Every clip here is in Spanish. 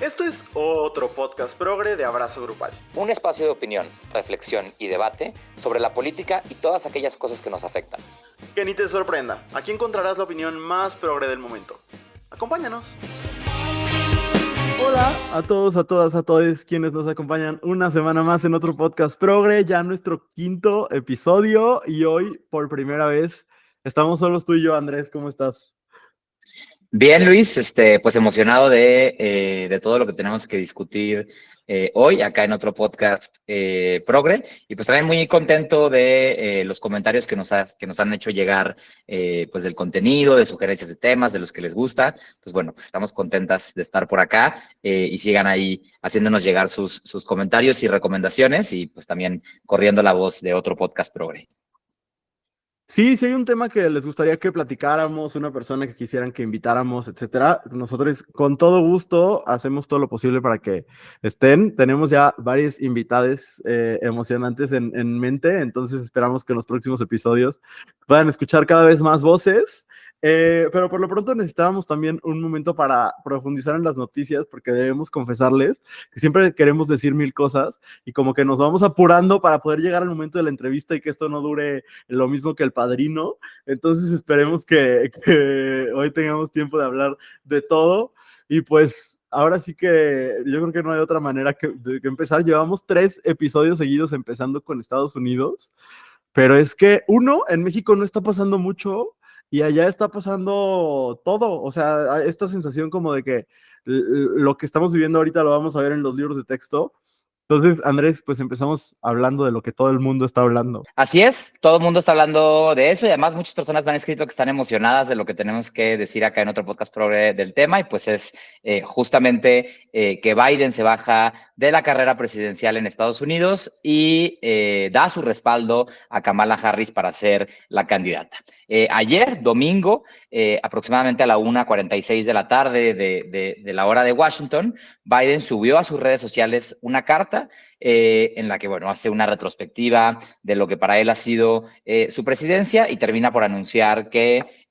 Esto es otro podcast progre de Abrazo Grupal. Un espacio de opinión, reflexión y debate sobre la política y todas aquellas cosas que nos afectan. Que ni te sorprenda, aquí encontrarás la opinión más progre del momento. Acompáñanos. Hola a todos, a todas, a todos quienes nos acompañan una semana más en otro podcast progre, ya nuestro 5º episodio, y hoy por primera vez estamos solos tú y yo. Andrés, ¿cómo estás? Bien, Luis, pues emocionado de todo lo que tenemos que discutir hoy acá en otro podcast progre, y pues también muy contento de los comentarios que nos han hecho llegar, pues del contenido, de sugerencias de temas, de los que les gusta. Pues bueno, pues estamos contentas de estar por acá, y sigan ahí haciéndonos llegar sus comentarios y recomendaciones, y pues también corriendo la voz de otro podcast progre. Sí, si hay un tema que les gustaría que platicáramos, una persona que quisieran que invitáramos, etcétera, nosotros con todo gusto hacemos todo lo posible para que estén. Tenemos ya varios invitados emocionantes en mente, entonces esperamos que en los próximos episodios puedan escuchar cada vez más voces. Pero por lo pronto necesitábamos también un momento para profundizar en las noticias, porque debemos confesarles que siempre queremos decir mil cosas y como que nos vamos apurando para poder llegar al momento de la entrevista y que esto no dure lo mismo que El Padrino. Entonces esperemos que hoy tengamos tiempo de hablar de todo. Y pues ahora sí que yo creo que no hay otra manera que empezar. Llevamos 3 episodios seguidos empezando con Estados Unidos, pero es que en México no está pasando mucho y allá está pasando todo. O sea, esta sensación como de que lo que estamos viviendo ahorita lo vamos a ver en los libros de texto. Entonces, Andrés, pues empezamos hablando de lo que todo el mundo está hablando. Así es, todo el mundo está hablando de eso, y además muchas personas me han escrito que están emocionadas de lo que tenemos que decir acá en otro podcast progre del tema, y pues es justamente que Biden se baja de la carrera presidencial en Estados Unidos y da su respaldo a Kamala Harris para ser la candidata. Ayer, domingo, aproximadamente a la 1:46 de la tarde de la hora de Washington, Biden subió a sus redes sociales una carta en la que, bueno, hace una retrospectiva de lo que para él ha sido su presidencia, y termina por anunciar que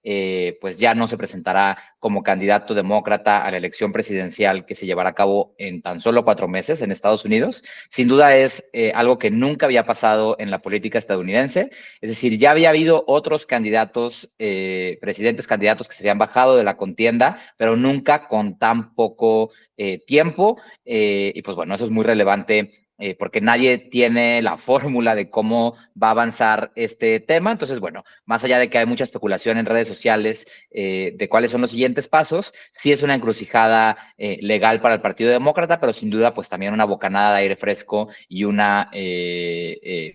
pues ya no se presentará como candidato demócrata a la elección presidencial que se llevará a cabo en tan solo 4 meses en Estados Unidos. Sin duda es algo que nunca había pasado en la política estadounidense. Es decir, ya había habido otros candidatos, presidentes candidatos que se habían bajado de la contienda, pero nunca con tan poco tiempo. Y pues bueno, eso es muy relevante porque nadie tiene la fórmula de cómo va a avanzar este tema. Entonces, bueno, más allá de que hay mucha especulación en redes sociales de cuáles son los siguientes pasos, sí es una encrucijada legal para el Partido Demócrata, pero sin duda pues también una bocanada de aire fresco y una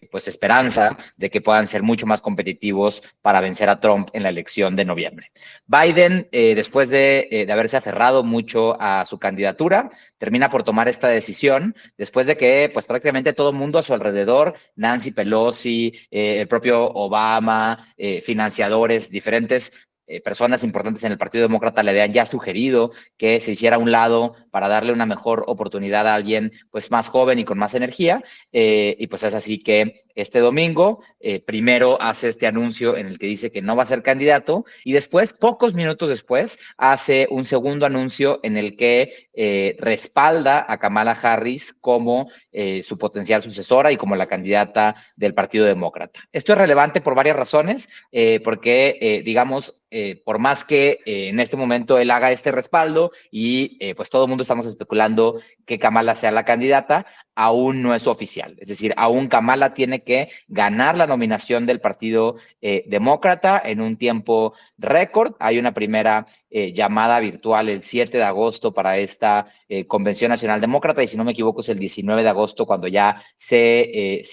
pues esperanza de que puedan ser mucho más competitivos para vencer a Trump en la elección de noviembre. Biden, después de haberse aferrado mucho a su candidatura, termina por tomar esta decisión después de que pues prácticamente todo el mundo a su alrededor, Nancy Pelosi, el propio Obama, financiadores, diferentes personas importantes en el Partido Demócrata le habían ya sugerido que se hiciera a un lado para darle una mejor oportunidad a alguien pues más joven y con más energía, y pues es así que este domingo primero hace este anuncio en el que dice que no va a ser candidato, y después, pocos minutos después, hace un segundo anuncio en el que respalda a Kamala Harris como su potencial sucesora y como la candidata del Partido Demócrata. Esto es relevante por varias razones, porque digamos, por más que en este momento él haga este respaldo y pues todo el mundo estamos especulando que Kamala sea la candidata, aún no es oficial. Es decir, aún Kamala tiene que ganar la nominación del Partido Demócrata en un tiempo récord. Hay una primera llamada virtual el 7 de agosto para esta Convención Nacional Demócrata, y si no me equivoco es el 19 de agosto cuando ya se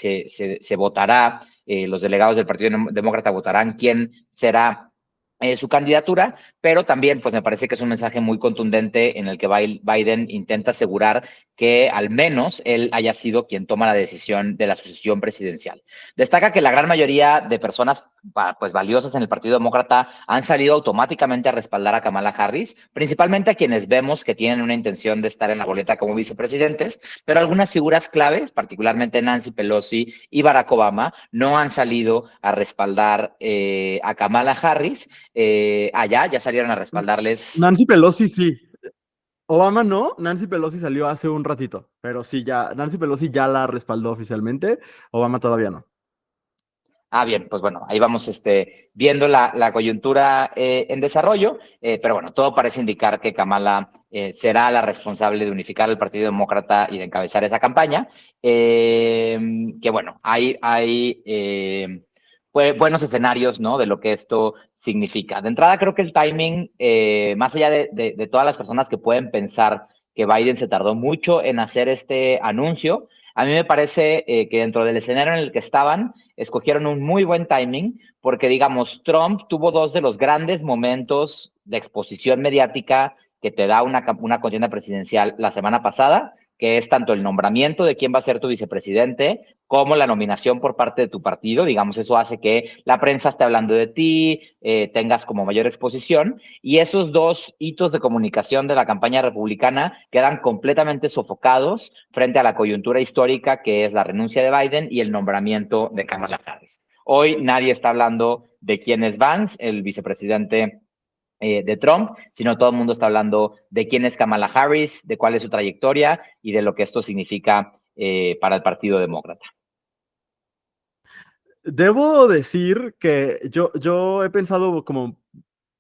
votará, los delegados del Partido Demócrata votarán quién será su candidatura, pero también pues me parece que es un mensaje muy contundente en el que Biden intenta asegurar que al menos él haya sido quien toma la decisión de la sucesión presidencial. Destaca que la gran mayoría de personas pues valiosas en el Partido Demócrata han salido automáticamente a respaldar a Kamala Harris, principalmente a quienes vemos que tienen una intención de estar en la boleta como vicepresidentes, pero algunas figuras claves, particularmente Nancy Pelosi y Barack Obama, no han salido a respaldar a Kamala Harris. Allá ya salieron a respaldarles. Nancy Pelosi sí. Obama no, Nancy Pelosi salió hace un ratito, pero sí, ya, Nancy Pelosi ya la respaldó oficialmente, Obama todavía no. Ah, bien, pues bueno, ahí vamos viendo la coyuntura en desarrollo, pero bueno, todo parece indicar que Kamala será la responsable de unificar el Partido Demócrata y de encabezar esa campaña. Que bueno, hay pues, buenos escenarios, ¿no? De lo que esto significa. De entrada, creo que el timing, más allá de todas las personas que pueden pensar que Biden se tardó mucho en hacer este anuncio, a mí me parece que dentro del escenario en el que estaban, escogieron un muy buen timing porque, digamos, Trump tuvo dos de los grandes momentos de exposición mediática que te da una contienda presidencial la semana pasada, que es tanto el nombramiento de quién va a ser tu vicepresidente como la nominación por parte de tu partido. Digamos, eso hace que la prensa esté hablando de ti, tengas como mayor exposición. Y esos dos hitos de comunicación de la campaña republicana quedan completamente sofocados frente a la coyuntura histórica que es la renuncia de Biden y el nombramiento de Kamala Harris. Hoy nadie está hablando de quién es Vance, el vicepresidente de Trump, sino todo el mundo está hablando de quién es Kamala Harris, de cuál es su trayectoria y de lo que esto significa para el Partido Demócrata. Debo decir que yo he pensado como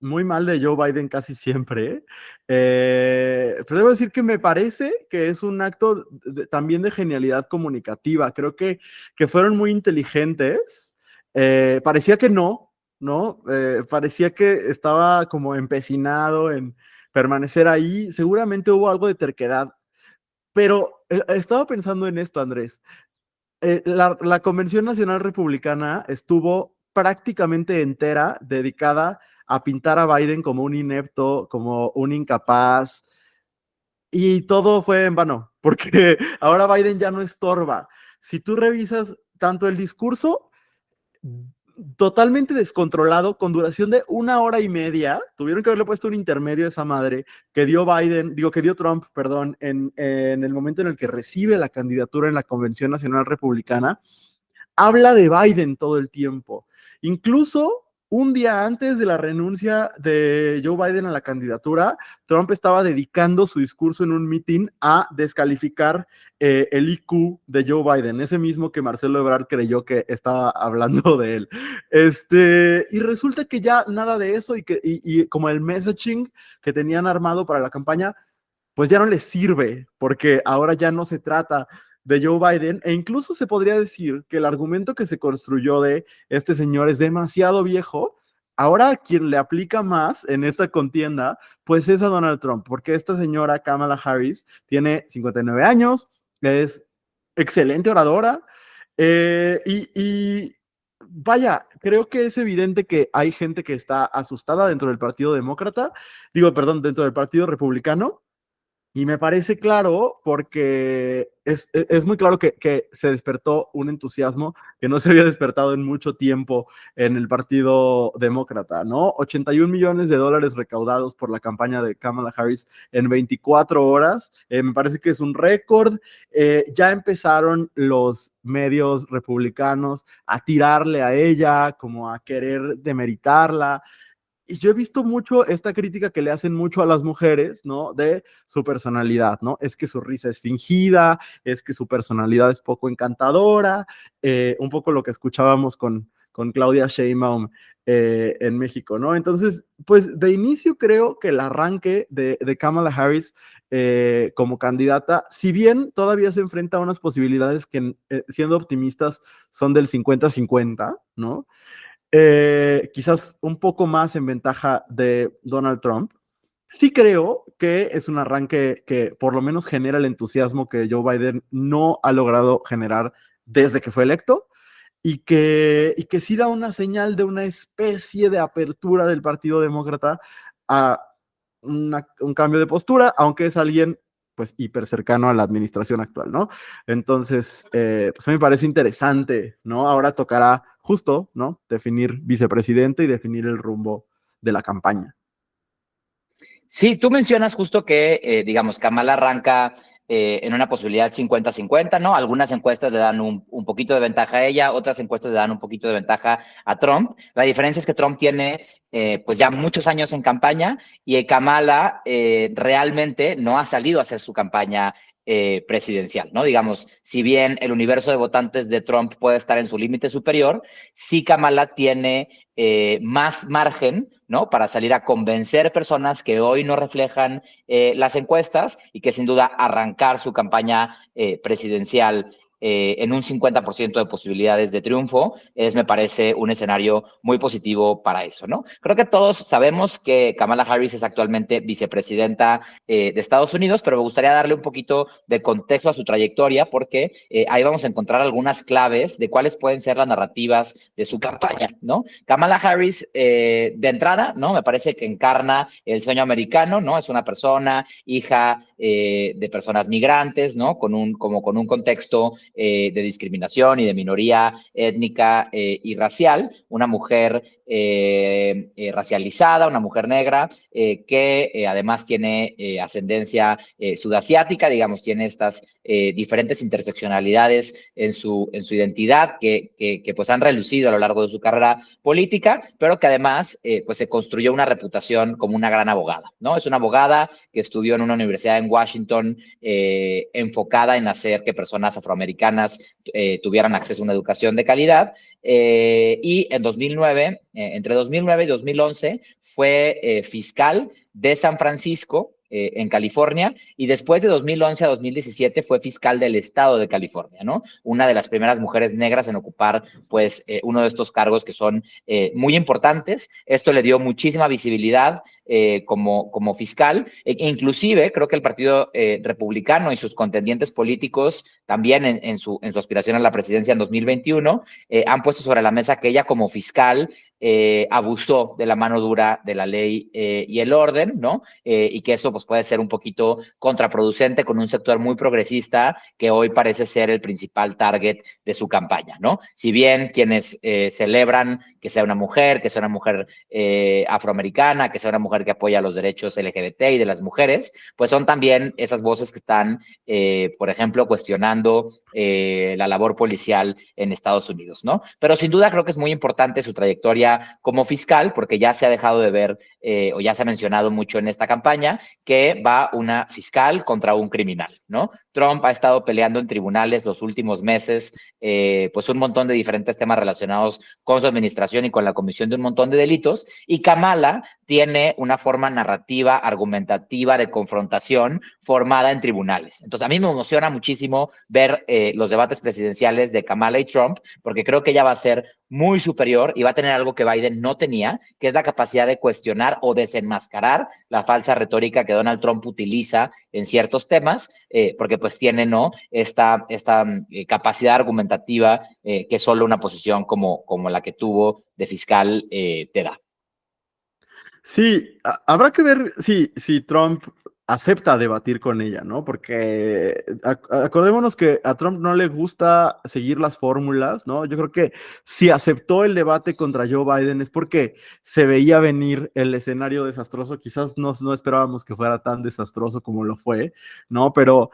muy mal de Joe Biden casi siempre, pero debo decir que me parece que es un acto también de genialidad comunicativa. Creo que fueron muy inteligentes. Parecía que no, ¿no? Parecía que estaba como empecinado en permanecer ahí. Seguramente hubo algo de terquedad, pero estaba pensando en esto, Andrés. La Convención Nacional Republicana estuvo prácticamente entera dedicada a pintar a Biden como un inepto, como un incapaz, y todo fue en vano, porque ahora Biden ya no estorba. Si tú revisas tanto el discurso totalmente descontrolado, con duración de 1 hora y media, tuvieron que haberle puesto un intermedio a esa madre que dio Biden, digo que dio Trump, perdón, en el momento en el que recibe la candidatura en la Convención Nacional Republicana, habla de Biden todo el tiempo. Incluso un día antes de la renuncia de Joe Biden a la candidatura, Trump estaba dedicando su discurso en un meeting a descalificar el IQ de Joe Biden, ese mismo que Marcelo Ebrard creyó que estaba hablando de él. Y resulta que ya nada de eso y como el messaging que tenían armado para la campaña, pues ya no les sirve, porque ahora ya no se trata de Joe Biden, e incluso se podría decir que el argumento que se construyó de este señor es demasiado viejo. Ahora quien le aplica más en esta contienda, pues es a Donald Trump, porque esta señora Kamala Harris tiene 59 años, es excelente oradora, y vaya, creo que es evidente que hay gente que está asustada dentro del Partido Demócrata, digo, perdón, dentro del Partido Republicano, y me parece claro porque es muy claro que se despertó un entusiasmo que no se había despertado en mucho tiempo en el Partido Demócrata, ¿no? 81 millones de dólares recaudados por la campaña de Kamala Harris en 24 horas. Me parece que es un récord. Ya empezaron los medios republicanos a tirarle a ella, como a querer demeritarla. Y yo he visto mucho esta crítica que le hacen mucho a las mujeres, ¿no? De su personalidad, ¿no? Es que su risa es fingida, es que su personalidad es poco encantadora, un poco lo que escuchábamos con Claudia Sheinbaum en México, ¿no? Entonces, pues de inicio creo que el arranque de Kamala Harris como candidata, si bien todavía se enfrenta a unas posibilidades que, siendo optimistas, son del 50-50, ¿no? Quizás un poco más en ventaja de Donald Trump. Sí creo que es un arranque que por lo menos genera el entusiasmo que Joe Biden no ha logrado generar desde que fue electo y que sí da una señal de una especie de apertura del Partido Demócrata a un cambio de postura, aunque es alguien pues hiper cercano a la administración actual, ¿no? Entonces, pues a mí me parece interesante, ¿no? Ahora tocará justo, ¿no? Definir vicepresidente y definir el rumbo de la campaña. Sí, tú mencionas justo que, digamos, Kamala arranca en una posibilidad 50-50, ¿no? Algunas encuestas le dan un poquito de ventaja a ella, otras encuestas le dan un poquito de ventaja a Trump. La diferencia es que Trump tiene pues ya muchos años en campaña y Kamala realmente no ha salido a hacer su campaña presidencial, ¿no? Digamos, si bien el universo de votantes de Trump puede estar en su límite superior, sí Kamala tiene más margen, ¿no? Para salir a convencer personas que hoy no reflejan las encuestas y que sin duda arrancar su campaña presidencial en un 50% de posibilidades de triunfo, me parece un escenario muy positivo para eso, ¿no? Creo que todos sabemos que Kamala Harris es actualmente vicepresidenta de Estados Unidos, pero me gustaría darle un poquito de contexto a su trayectoria porque ahí vamos a encontrar algunas claves de cuáles pueden ser las narrativas de su campaña, ¿no? Kamala Harris, de entrada, ¿no? Me parece que encarna el sueño americano, ¿no? Es una persona, hija de personas migrantes, ¿no? Con un contexto de discriminación y de minoría étnica y racial, una mujer racializada, una mujer negra, que además tiene ascendencia sudasiática, digamos, tiene estas diferentes interseccionalidades en su identidad que pues han relucido a lo largo de su carrera política, pero que además pues se construyó una reputación como una gran abogada, ¿no? Es una abogada que estudió en una universidad en Washington enfocada en hacer que personas afroamericanas tuvieran acceso a una educación de calidad y en 2009, entre 2009 y 2011 fue fiscal de San Francisco, en California, y después de 2011 a 2017 fue fiscal del estado de California, ¿no? Una de las primeras mujeres negras en ocupar, pues, uno de estos cargos que son muy importantes. Esto le dio muchísima visibilidad como fiscal, inclusive creo que el Partido Republicano y sus contendientes políticos también en su aspiración a la presidencia en 2021 han puesto sobre la mesa que ella como fiscal abusó de la mano dura de la ley y el orden, ¿no? Y que eso pues, puede ser un poquito contraproducente con un sector muy progresista que hoy parece ser el principal target de su campaña, ¿no? Si bien quienes celebran que sea una mujer afroamericana, que sea una mujer que apoya los derechos LGBT y de las mujeres, pues son también esas voces que están, por ejemplo, cuestionando la labor policial en Estados Unidos, ¿no? Pero sin duda creo que es muy importante su trayectoria como fiscal, porque ya se ha dejado de ver o ya se ha mencionado mucho en esta campaña que va una fiscal contra un criminal, ¿no? Trump ha estado peleando en tribunales los últimos meses, pues un montón de diferentes temas relacionados con su administración y con la comisión de un montón de delitos, y Kamala tiene una forma narrativa, argumentativa de confrontación formada en tribunales. Entonces, a mí me emociona muchísimo ver los debates presidenciales de Kamala y Trump, porque creo que ella va a ser muy superior y va a tener algo que Biden no tenía, que es la capacidad de cuestionar o desenmascarar la falsa retórica que Donald Trump utiliza en ciertos temas, porque pues tiene, ¿no? esta capacidad argumentativa que solo una posición como la que tuvo de fiscal te da. Sí, habrá que ver si Trump acepta debatir con ella, ¿no? Porque acordémonos que a Trump no le gusta seguir las fórmulas, ¿no? Yo creo que si aceptó el debate contra Joe Biden es porque se veía venir el escenario desastroso. Quizás no esperábamos que fuera tan desastroso como lo fue, ¿no? Pero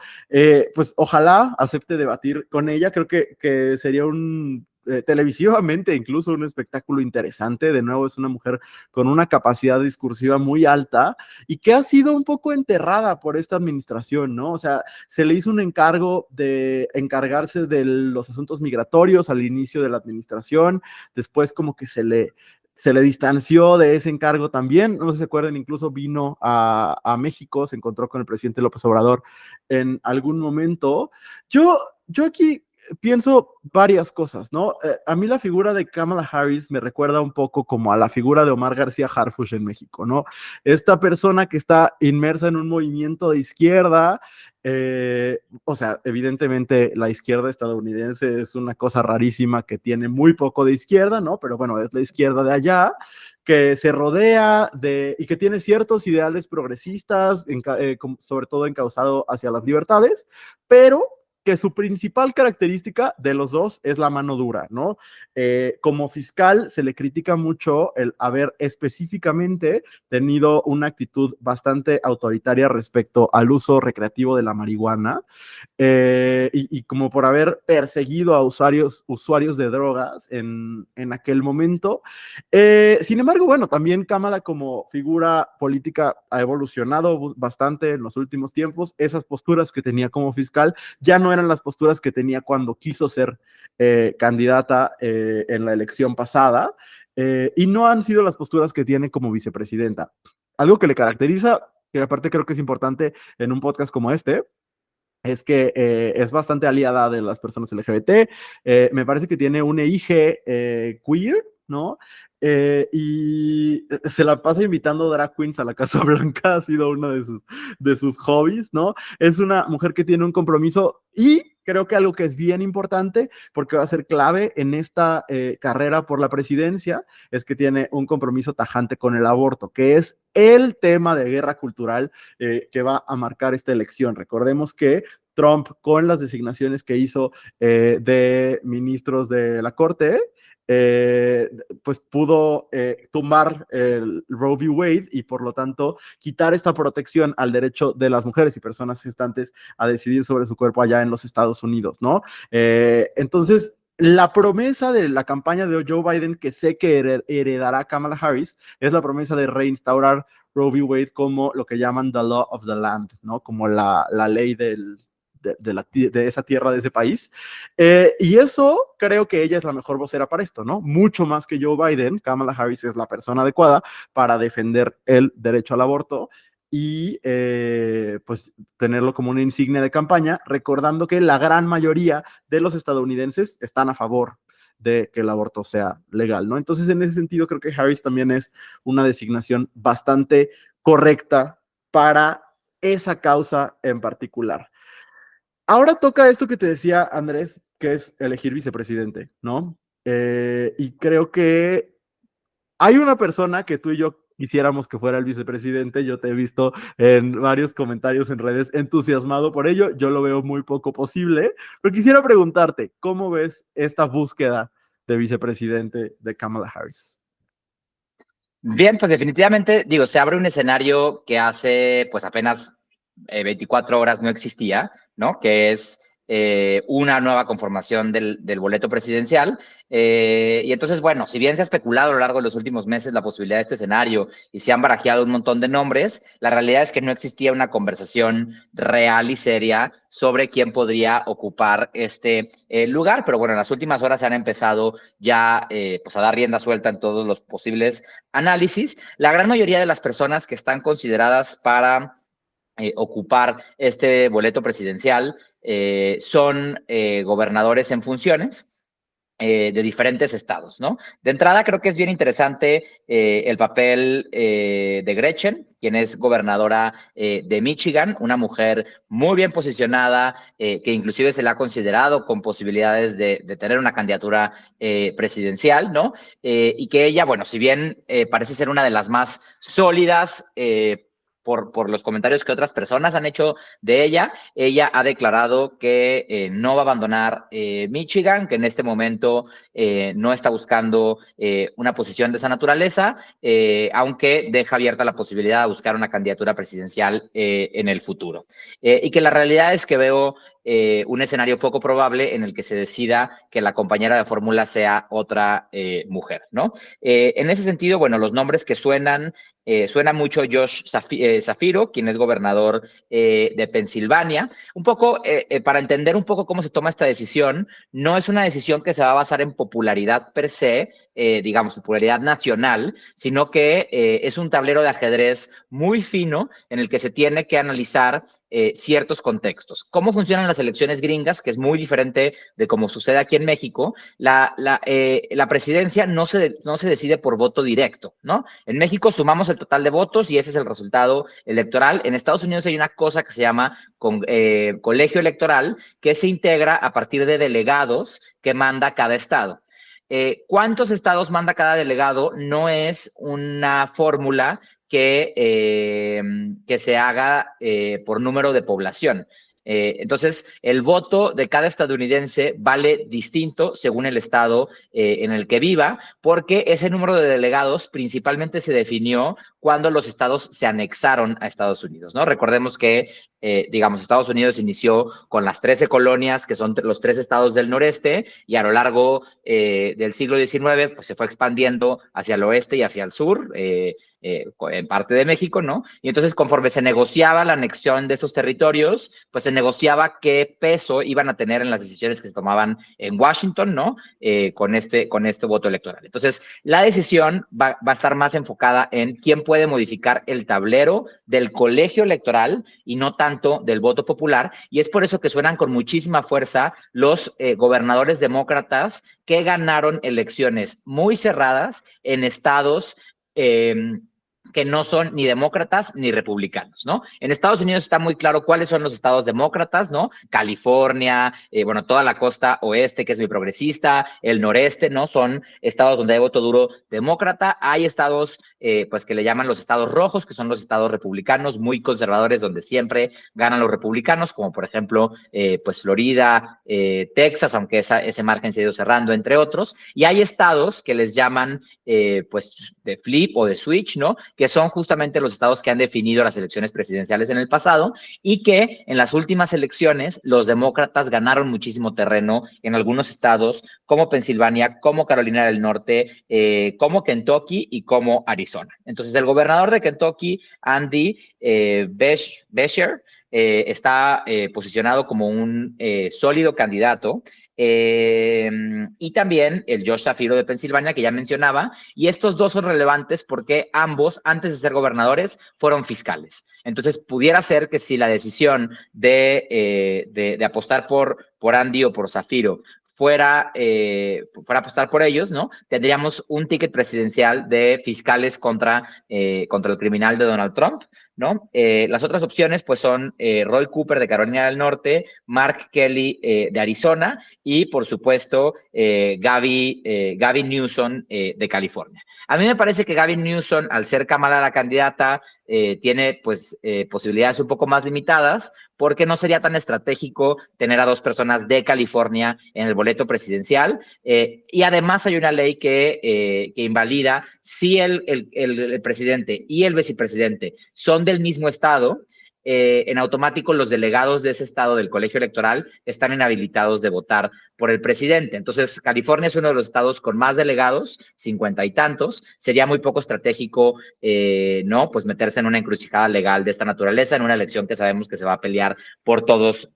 pues ojalá acepte debatir con ella. Creo que sería televisivamente incluso un espectáculo interesante. De nuevo, es una mujer con una capacidad discursiva muy alta y que ha sido un poco enterrada por esta administración, ¿no? O sea, se le hizo un encargo de encargarse de los asuntos migratorios al inicio de la administración, después como que se le distanció de ese encargo también. No sé si se acuerdan, incluso vino a México, se encontró con el presidente López Obrador en algún momento. Yo aquí pienso varias cosas, ¿no? A mí la figura de Kamala Harris me recuerda un poco como a la figura de Omar García Harfuch en México, ¿no? Esta persona que está inmersa en un movimiento de izquierda, o sea, evidentemente la izquierda estadounidense es una cosa rarísima que tiene muy poco de izquierda, ¿no? Pero bueno, es la izquierda de allá, que se rodea y que tiene ciertos ideales progresistas, sobre todo encauzado hacia las libertades, pero que su principal característica de los dos es la mano dura, ¿no? Como fiscal se le critica mucho el haber específicamente tenido una actitud bastante autoritaria respecto al uso recreativo de la marihuana, y como por haber perseguido a usuarios de drogas en aquel momento. Sin embargo, bueno, también Kamala como figura política ha evolucionado bastante en los últimos tiempos. Esas posturas que tenía como fiscal ya no eran las posturas que tenía cuando quiso ser candidata en la elección pasada, y no han sido las posturas que tiene como vicepresidenta. Algo que le caracteriza, que aparte creo que es importante en un podcast como este, es que es bastante aliada de las personas LGBT. Me parece que tiene un hija queer, ¿no? Y se la pasa invitando drag queens a la Casa Blanca, ha sido uno de sus hobbies, ¿no? Es una mujer que tiene un compromiso, y creo que algo que es bien importante, porque va a ser clave en esta carrera por la presidencia, es que tiene un compromiso tajante con el aborto, que es el tema de guerra cultural que va a marcar esta elección. Recordemos que Trump, con las designaciones que hizo de ministros de la Corte, pues pudo tumbar el Roe v. Wade y por lo tanto quitar esta protección al derecho de las mujeres y personas gestantes a decidir sobre su cuerpo allá en los Estados Unidos, ¿no? Entonces, la promesa de la campaña de Joe Biden, que sé que heredará Kamala Harris, es la promesa de reinstaurar Roe v. Wade como lo que llaman the law of the land, ¿no? Como la ley de esa tierra, de ese país. Y eso creo que ella es la mejor vocera para esto, ¿no? Mucho más que Joe Biden, Kamala Harris es la persona adecuada para defender el derecho al aborto y pues tenerlo como una insignia de campaña, recordando que la gran mayoría de los estadounidenses están a favor de que el aborto sea legal, ¿no? Entonces, en ese sentido, creo que Harris también es una designación bastante correcta para esa causa en particular. Ahora toca esto que te decía Andrés, que es elegir vicepresidente, ¿no? Y creo que hay una persona que tú y yo quisiéramos que fuera el vicepresidente. Yo te he visto en varios comentarios en redes entusiasmado por ello. Yo lo veo muy poco posible, pero quisiera preguntarte, ¿cómo ves esta búsqueda de vicepresidente de Kamala Harris? Bien, pues definitivamente, digo, se abre un escenario que hace pues apenas 24 horas no existía, ¿no? Que es una nueva conformación del boleto presidencial. Y entonces, bueno, si bien se ha especulado a lo largo de los últimos meses la posibilidad de este escenario y se han barajeado un montón de nombres, la realidad es que no existía una conversación real y seria sobre quién podría ocupar este lugar. Pero bueno, en las últimas horas se han empezado ya pues a dar rienda suelta en todos los posibles análisis. La gran mayoría de las personas que están consideradas para ocupar este boleto presidencial son gobernadores en funciones de diferentes estados, ¿no? De entrada, creo que es bien interesante el papel de Gretchen, quien es gobernadora de Michigan, una mujer muy bien posicionada, que inclusive se le ha considerado con posibilidades de tener una candidatura presidencial, ¿no? Y que ella, bueno, si bien parece ser una de las más sólidas, por los comentarios que otras personas han hecho de ella ha declarado que no va a abandonar Michigan, que en este momento no está buscando una posición de esa naturaleza, aunque deja abierta la posibilidad de buscar una candidatura presidencial en el futuro. Y que la realidad es que veo un escenario poco probable en el que se decida que la compañera de fórmula sea otra mujer, ¿no? En ese sentido, bueno, los nombres que suena mucho Josh Zafiro, quien es gobernador de Pensilvania. Un poco, para entender un poco cómo se toma esta decisión, no es una decisión que se va a basar en popularidad per se, digamos, popularidad nacional, sino que es un tablero de ajedrez muy fino en el que se tiene que analizar ciertos contextos. ¿Cómo funcionan las elecciones gringas? Que es muy diferente de cómo sucede aquí en México. La presidencia no se decide por voto directo, ¿no? En México sumamos el total de votos y ese es el resultado electoral. En Estados Unidos hay una cosa que se llama colegio electoral, que se integra a partir de delegados que manda cada estado. ¿Cuántos estados manda cada delegado? No es una fórmula que se haga por número de población. Entonces, el voto de cada estadounidense vale distinto según el estado en el que viva, porque ese número de delegados principalmente se definió cuando los estados se anexaron a Estados Unidos, ¿no? Recordemos que, digamos, Estados Unidos inició con las 13 colonias, que son los 3 estados del noreste, y a lo largo del siglo XIX, pues se fue expandiendo hacia el oeste y hacia el sur, en parte de México, ¿no? Y entonces, conforme se negociaba la anexión de esos territorios, pues se negociaba qué peso iban a tener en las decisiones que se tomaban en Washington, ¿no? Con este voto electoral. Entonces, la decisión va a estar más enfocada en quién puede modificar el tablero del colegio electoral y no tanto del voto popular, y es por eso que suenan con muchísima fuerza los gobernadores demócratas que ganaron elecciones muy cerradas en estados que no son ni demócratas ni republicanos, ¿no? En Estados Unidos está muy claro cuáles son los estados demócratas, ¿no? California, bueno, toda la costa oeste, que es muy progresista, el noreste, ¿no? Son estados donde hay voto duro demócrata. Hay estados, pues, que le llaman los estados rojos, que son los estados republicanos, muy conservadores, donde siempre ganan los republicanos, como por ejemplo, pues, Florida, Texas, aunque ese margen se ha ido cerrando, entre otros. Y hay estados que les llaman, pues, de flip o de switch, ¿no? Que son justamente los estados que han definido las elecciones presidenciales en el pasado y que en las últimas elecciones los demócratas ganaron muchísimo terreno en algunos estados como Pensilvania, como Carolina del Norte, como Kentucky y como Arizona. Entonces, el gobernador de Kentucky, Andy Beshear, está posicionado como un sólido candidato. Y también el Josh Shapiro de Pensilvania, que ya mencionaba, y estos dos son relevantes porque ambos, antes de ser gobernadores, fueron fiscales. Entonces, pudiera ser que si la decisión de apostar por Andy o por Shapiro fuera apostar por ellos, ¿no? Tendríamos un ticket presidencial de fiscales contra el criminal de Donald Trump, ¿no? Las otras opciones, pues, son Roy Cooper de Carolina del Norte, Mark Kelly de Arizona y, por supuesto, Gavin Newsom de California. A mí me parece que Gavin Newsom, al ser Kamala la candidata, tiene, pues, posibilidades un poco más limitadas, porque no sería tan estratégico tener a dos personas de California en el boleto presidencial. Y además hay una ley que invalida si el presidente y el vicepresidente son del mismo estado. En automático los delegados de ese estado del colegio electoral están inhabilitados de votar por el presidente. Entonces, California es uno de los estados con más delegados, 50 y tantos. Sería muy poco estratégico, ¿no? Pues meterse en una encrucijada legal de esta naturaleza en una elección que sabemos que se va a pelear por todos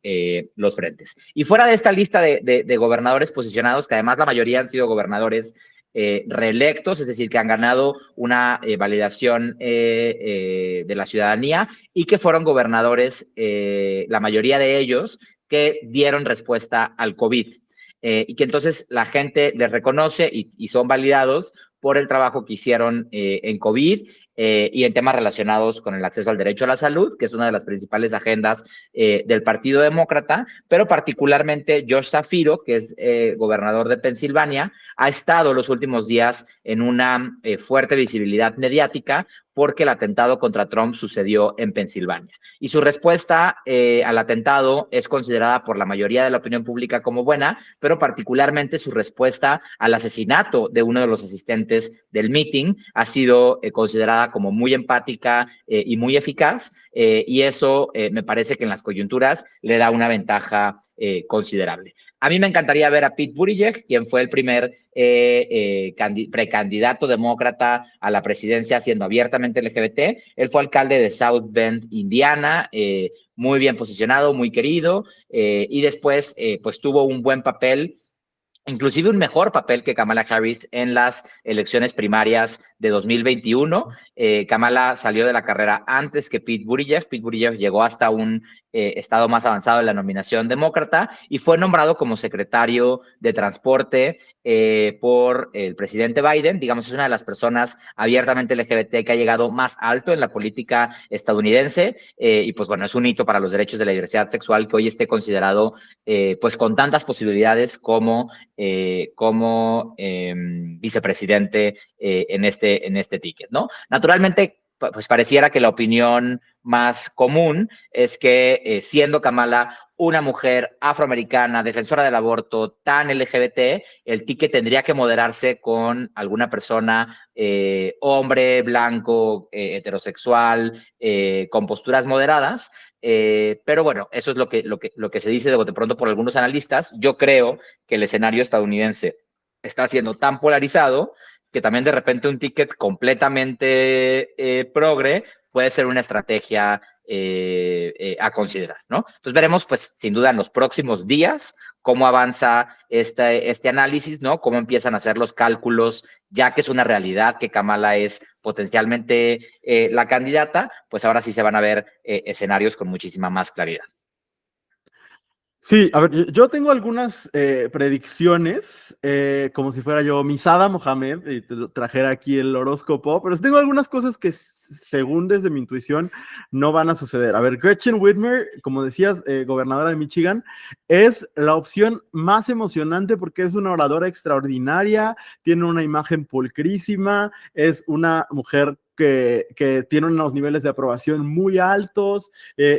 los frentes. Y fuera de esta lista de gobernadores posicionados, que además la mayoría han sido gobernadores reelectos, es decir, que han ganado una validación de la ciudadanía y que fueron gobernadores, la mayoría de ellos, que dieron respuesta al COVID. Y que entonces la gente les reconoce y son validados por el trabajo que hicieron en COVID y en temas relacionados con el acceso al derecho a la salud, que es una de las principales agendas del Partido Demócrata, pero particularmente Josh Shapiro, que es gobernador de Pensilvania, ha estado los últimos días en una fuerte visibilidad mediática porque el atentado contra Trump sucedió en Pensilvania. Y su respuesta al atentado es considerada por la mayoría de la opinión pública como buena, pero particularmente su respuesta al asesinato de uno de los asistentes del meeting ha sido considerada como muy empática y muy eficaz, y eso me parece que en las coyunturas le da una ventaja considerable. A mí me encantaría ver a Pete Buttigieg, quien fue el primer precandidato demócrata a la presidencia siendo abiertamente LGBT. Él fue alcalde de South Bend, Indiana, muy bien posicionado, muy querido, y después pues tuvo un buen papel, inclusive un mejor papel que Kamala Harris en las elecciones primarias de 2021. Kamala salió de la carrera antes que Pete Buttigieg. Pete Buttigieg llegó hasta un estado más avanzado en la nominación demócrata y fue nombrado como secretario de Transporte por el presidente Biden. Digamos, es una de las personas abiertamente LGBT que ha llegado más alto en la política estadounidense, y pues bueno, es un hito para los derechos de la diversidad sexual que hoy esté considerado pues con tantas posibilidades como vicepresidente en este ticket, ¿no? Naturalmente, pues pareciera que la opinión más común es que siendo Kamala una mujer afroamericana, defensora del aborto, tan LGBT, el ticket tendría que moderarse con alguna persona, hombre, blanco, heterosexual, con posturas moderadas. Pero bueno, eso es lo que se dice de bote pronto por algunos analistas. Yo creo que el escenario estadounidense está siendo tan polarizado que también de repente un ticket completamente progre puede ser una estrategia a considerar, ¿no? Entonces veremos, pues, sin duda en los próximos días cómo avanza este análisis, ¿no? Cómo empiezan a hacer los cálculos, ya que es una realidad que Kamala es potencialmente la candidata, pues ahora sí se van a ver escenarios con muchísima más claridad. Sí, a ver, yo tengo algunas predicciones, como si fuera yo Misada Mohamed y te trajera aquí el horóscopo, pero tengo algunas cosas que según desde mi intuición no van a suceder. A ver, Gretchen Whitmer, como decías, gobernadora de Michigan, es la opción más emocionante porque es una oradora extraordinaria, tiene una imagen pulcrísima, es una mujer que tiene unos niveles de aprobación muy altos,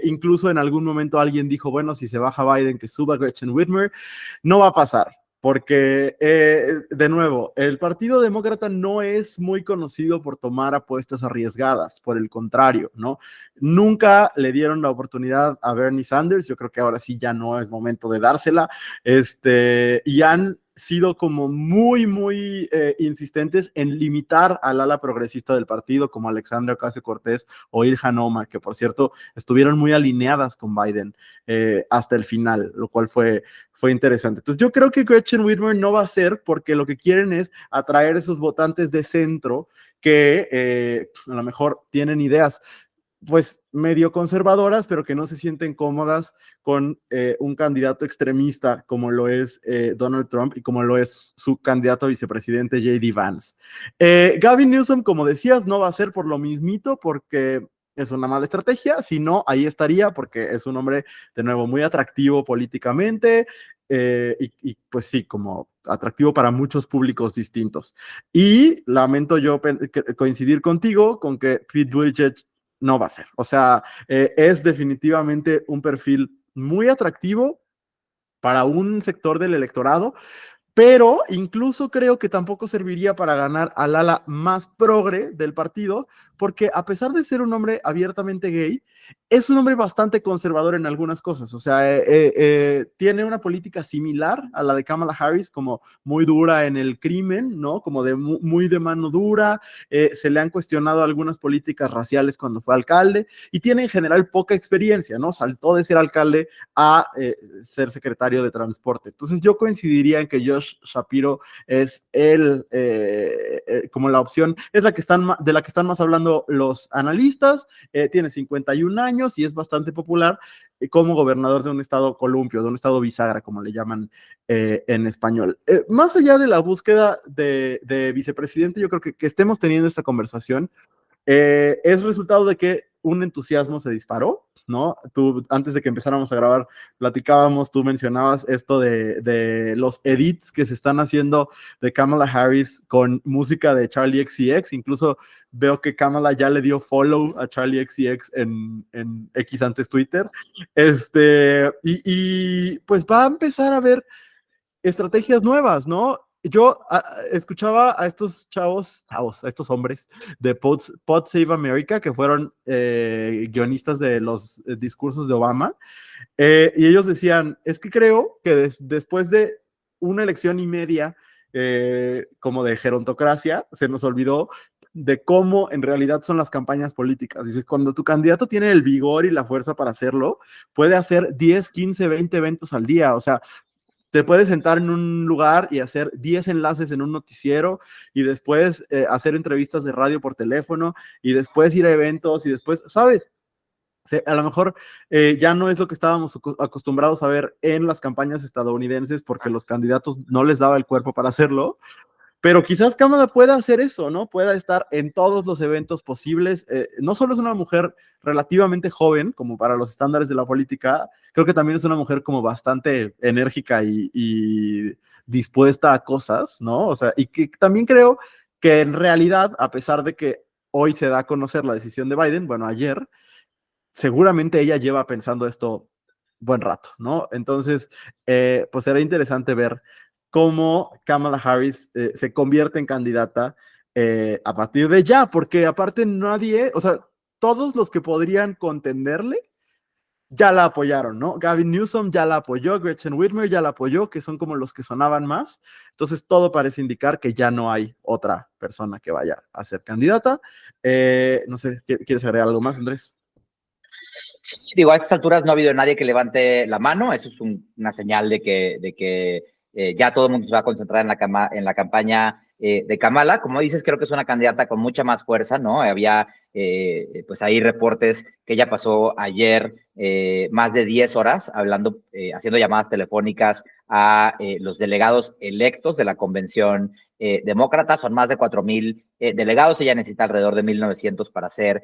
incluso en algún momento alguien dijo, bueno, si se baja Biden, que suba Gretchen Whitmer. No va a pasar, porque, de nuevo, el Partido Demócrata no es muy conocido por tomar apuestas arriesgadas, por el contrario, ¿no? Nunca le dieron la oportunidad a Bernie Sanders, yo creo que ahora sí ya no es momento de dársela, y han sido como muy insistentes en limitar al ala progresista del partido, como Alexandria Ocasio-Cortez o Ilhan Omar, que por cierto estuvieron muy alineadas con Biden hasta el final, lo cual fue interesante. Entonces yo creo que Gretchen Whitmer no va a ser porque lo que quieren es atraer esos votantes de centro que a lo mejor tienen ideas pues medio conservadoras, pero que no se sienten cómodas con un candidato extremista como lo es Donald Trump y como lo es su candidato a vicepresidente J.D. Vance. Gavin Newsom, como decías, no va a ser por lo mismito, porque es una mala estrategia, si no, ahí estaría, porque es un hombre, de nuevo, muy atractivo políticamente, pues sí, como atractivo para muchos públicos distintos. Y lamento yo coincidir contigo con que Pete Buttigieg no va a ser. O sea, es definitivamente un perfil muy atractivo para un sector del electorado, pero incluso creo que tampoco serviría para ganar al ala más progre del partido, porque a pesar de ser un hombre abiertamente gay, es un hombre bastante conservador en algunas cosas. O sea, tiene una política similar a la de Kamala Harris, como muy dura en el crimen, ¿no? Como de muy de mano dura. Se le han cuestionado algunas políticas raciales cuando fue alcalde y tiene en general poca experiencia, ¿no? Saltó de ser alcalde a ser secretario de transporte. Entonces yo coincidiría en que Josh Shapiro es como la opción, es la que de la que están más hablando los analistas, tiene 51 años y es bastante popular como gobernador de un estado columpio, de un estado bisagra, como le llaman en español. Más allá de la búsqueda de vicepresidente, yo creo que estemos teniendo esta conversación es resultado de que un entusiasmo se disparó, ¿no? Tú, antes de que empezáramos a grabar, platicábamos, tú mencionabas esto de los edits que se están haciendo de Kamala Harris con música de Charlie XCX, incluso veo que Kamala ya le dio follow a Charlie XCX en X antes Twitter, y pues va a empezar a ver estrategias nuevas, ¿no? Yo escuchaba a estos a estos hombres de Pod Save America, que fueron guionistas de los discursos de Obama, y ellos decían, es que creo que después de una elección y media como de gerontocracia, se nos olvidó de cómo en realidad son las campañas políticas. Dices, cuando tu candidato tiene el vigor y la fuerza para hacerlo, puede hacer 10, 15, 20 eventos al día, o sea, te puedes sentar en un lugar y hacer 10 enlaces en un noticiero y después hacer entrevistas de radio por teléfono y después ir a eventos y después, ¿sabes? A lo mejor ya no es lo que estábamos acostumbrados a ver en las campañas estadounidenses porque los candidatos no les daba el cuerpo para hacerlo, pero quizás Kamala pueda hacer eso, ¿no? Pueda estar en todos los eventos posibles. No solo es una mujer relativamente joven, como para los estándares de la política, creo que también es una mujer como bastante enérgica y dispuesta a cosas, ¿no? O sea, y que también creo que en realidad, a pesar de que hoy se da a conocer la decisión de Biden, bueno, ayer, seguramente ella lleva pensando esto buen rato, ¿no? Entonces, pues será interesante ver cómo Kamala Harris se convierte en candidata a partir de ya, porque aparte nadie, o sea, todos los que podrían contenderle ya la apoyaron, ¿no? Gavin Newsom ya la apoyó, Gretchen Whitmer ya la apoyó, que son como los que sonaban más. Entonces, todo parece indicar que ya no hay otra persona que vaya a ser candidata. No sé, ¿quieres agregar algo más, Andrés? Sí, digo, a estas alturas no ha habido nadie que levante la mano. Eso es una señal de que ya todo el mundo se va a concentrar en la campaña de Kamala. Como dices, creo que es una candidata con mucha más fuerza, ¿no? Había, pues ahí reportes que ella pasó ayer más de 10 horas hablando, haciendo llamadas telefónicas a los delegados electos de la convención demócrata. Son más de 4,000 delegados. Ella necesita alrededor de 1,900 para ser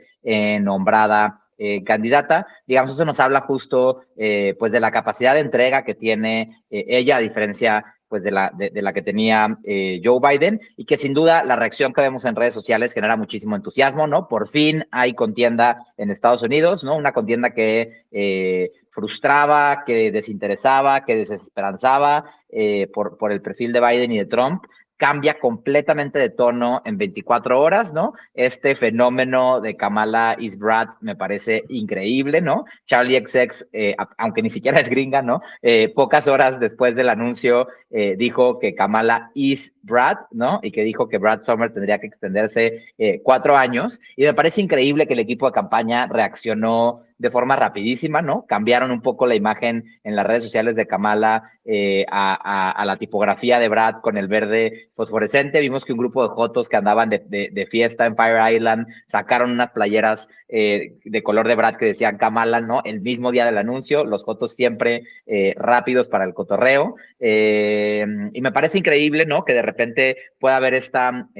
nombrada candidata. Digamos, eso nos habla justo pues de la capacidad de entrega que tiene ella, a diferencia pues de la que tenía Joe Biden, y que sin duda la reacción que vemos en redes sociales genera muchísimo entusiasmo, ¿no? Por fin hay contienda en Estados Unidos, ¿no? Una contienda que frustraba, que desinteresaba, que desesperanzaba por el perfil de Biden y de Trump, cambia completamente de tono en 24 horas, ¿no? Este fenómeno de Kamala is Brad me parece increíble, ¿no? Charlie XX, aunque ni siquiera es gringa, ¿no? Pocas horas después del anuncio dijo que Kamala is Brad, ¿no? Y que dijo que Brad Summer tendría que extenderse 4 años. Y me parece increíble que el equipo de campaña reaccionó de forma rapidísima, ¿no? Cambiaron un poco la imagen en las redes sociales de Kamala a la tipografía de Brad con el verde fosforescente. Vimos que un grupo de jotos que andaban de fiesta en Fire Island sacaron unas playeras de color de Brad que decían Kamala, ¿no? El mismo día del anuncio, los jotos siempre rápidos para el cotorreo. Y me parece increíble, ¿no? Que de repente pueda haber esta...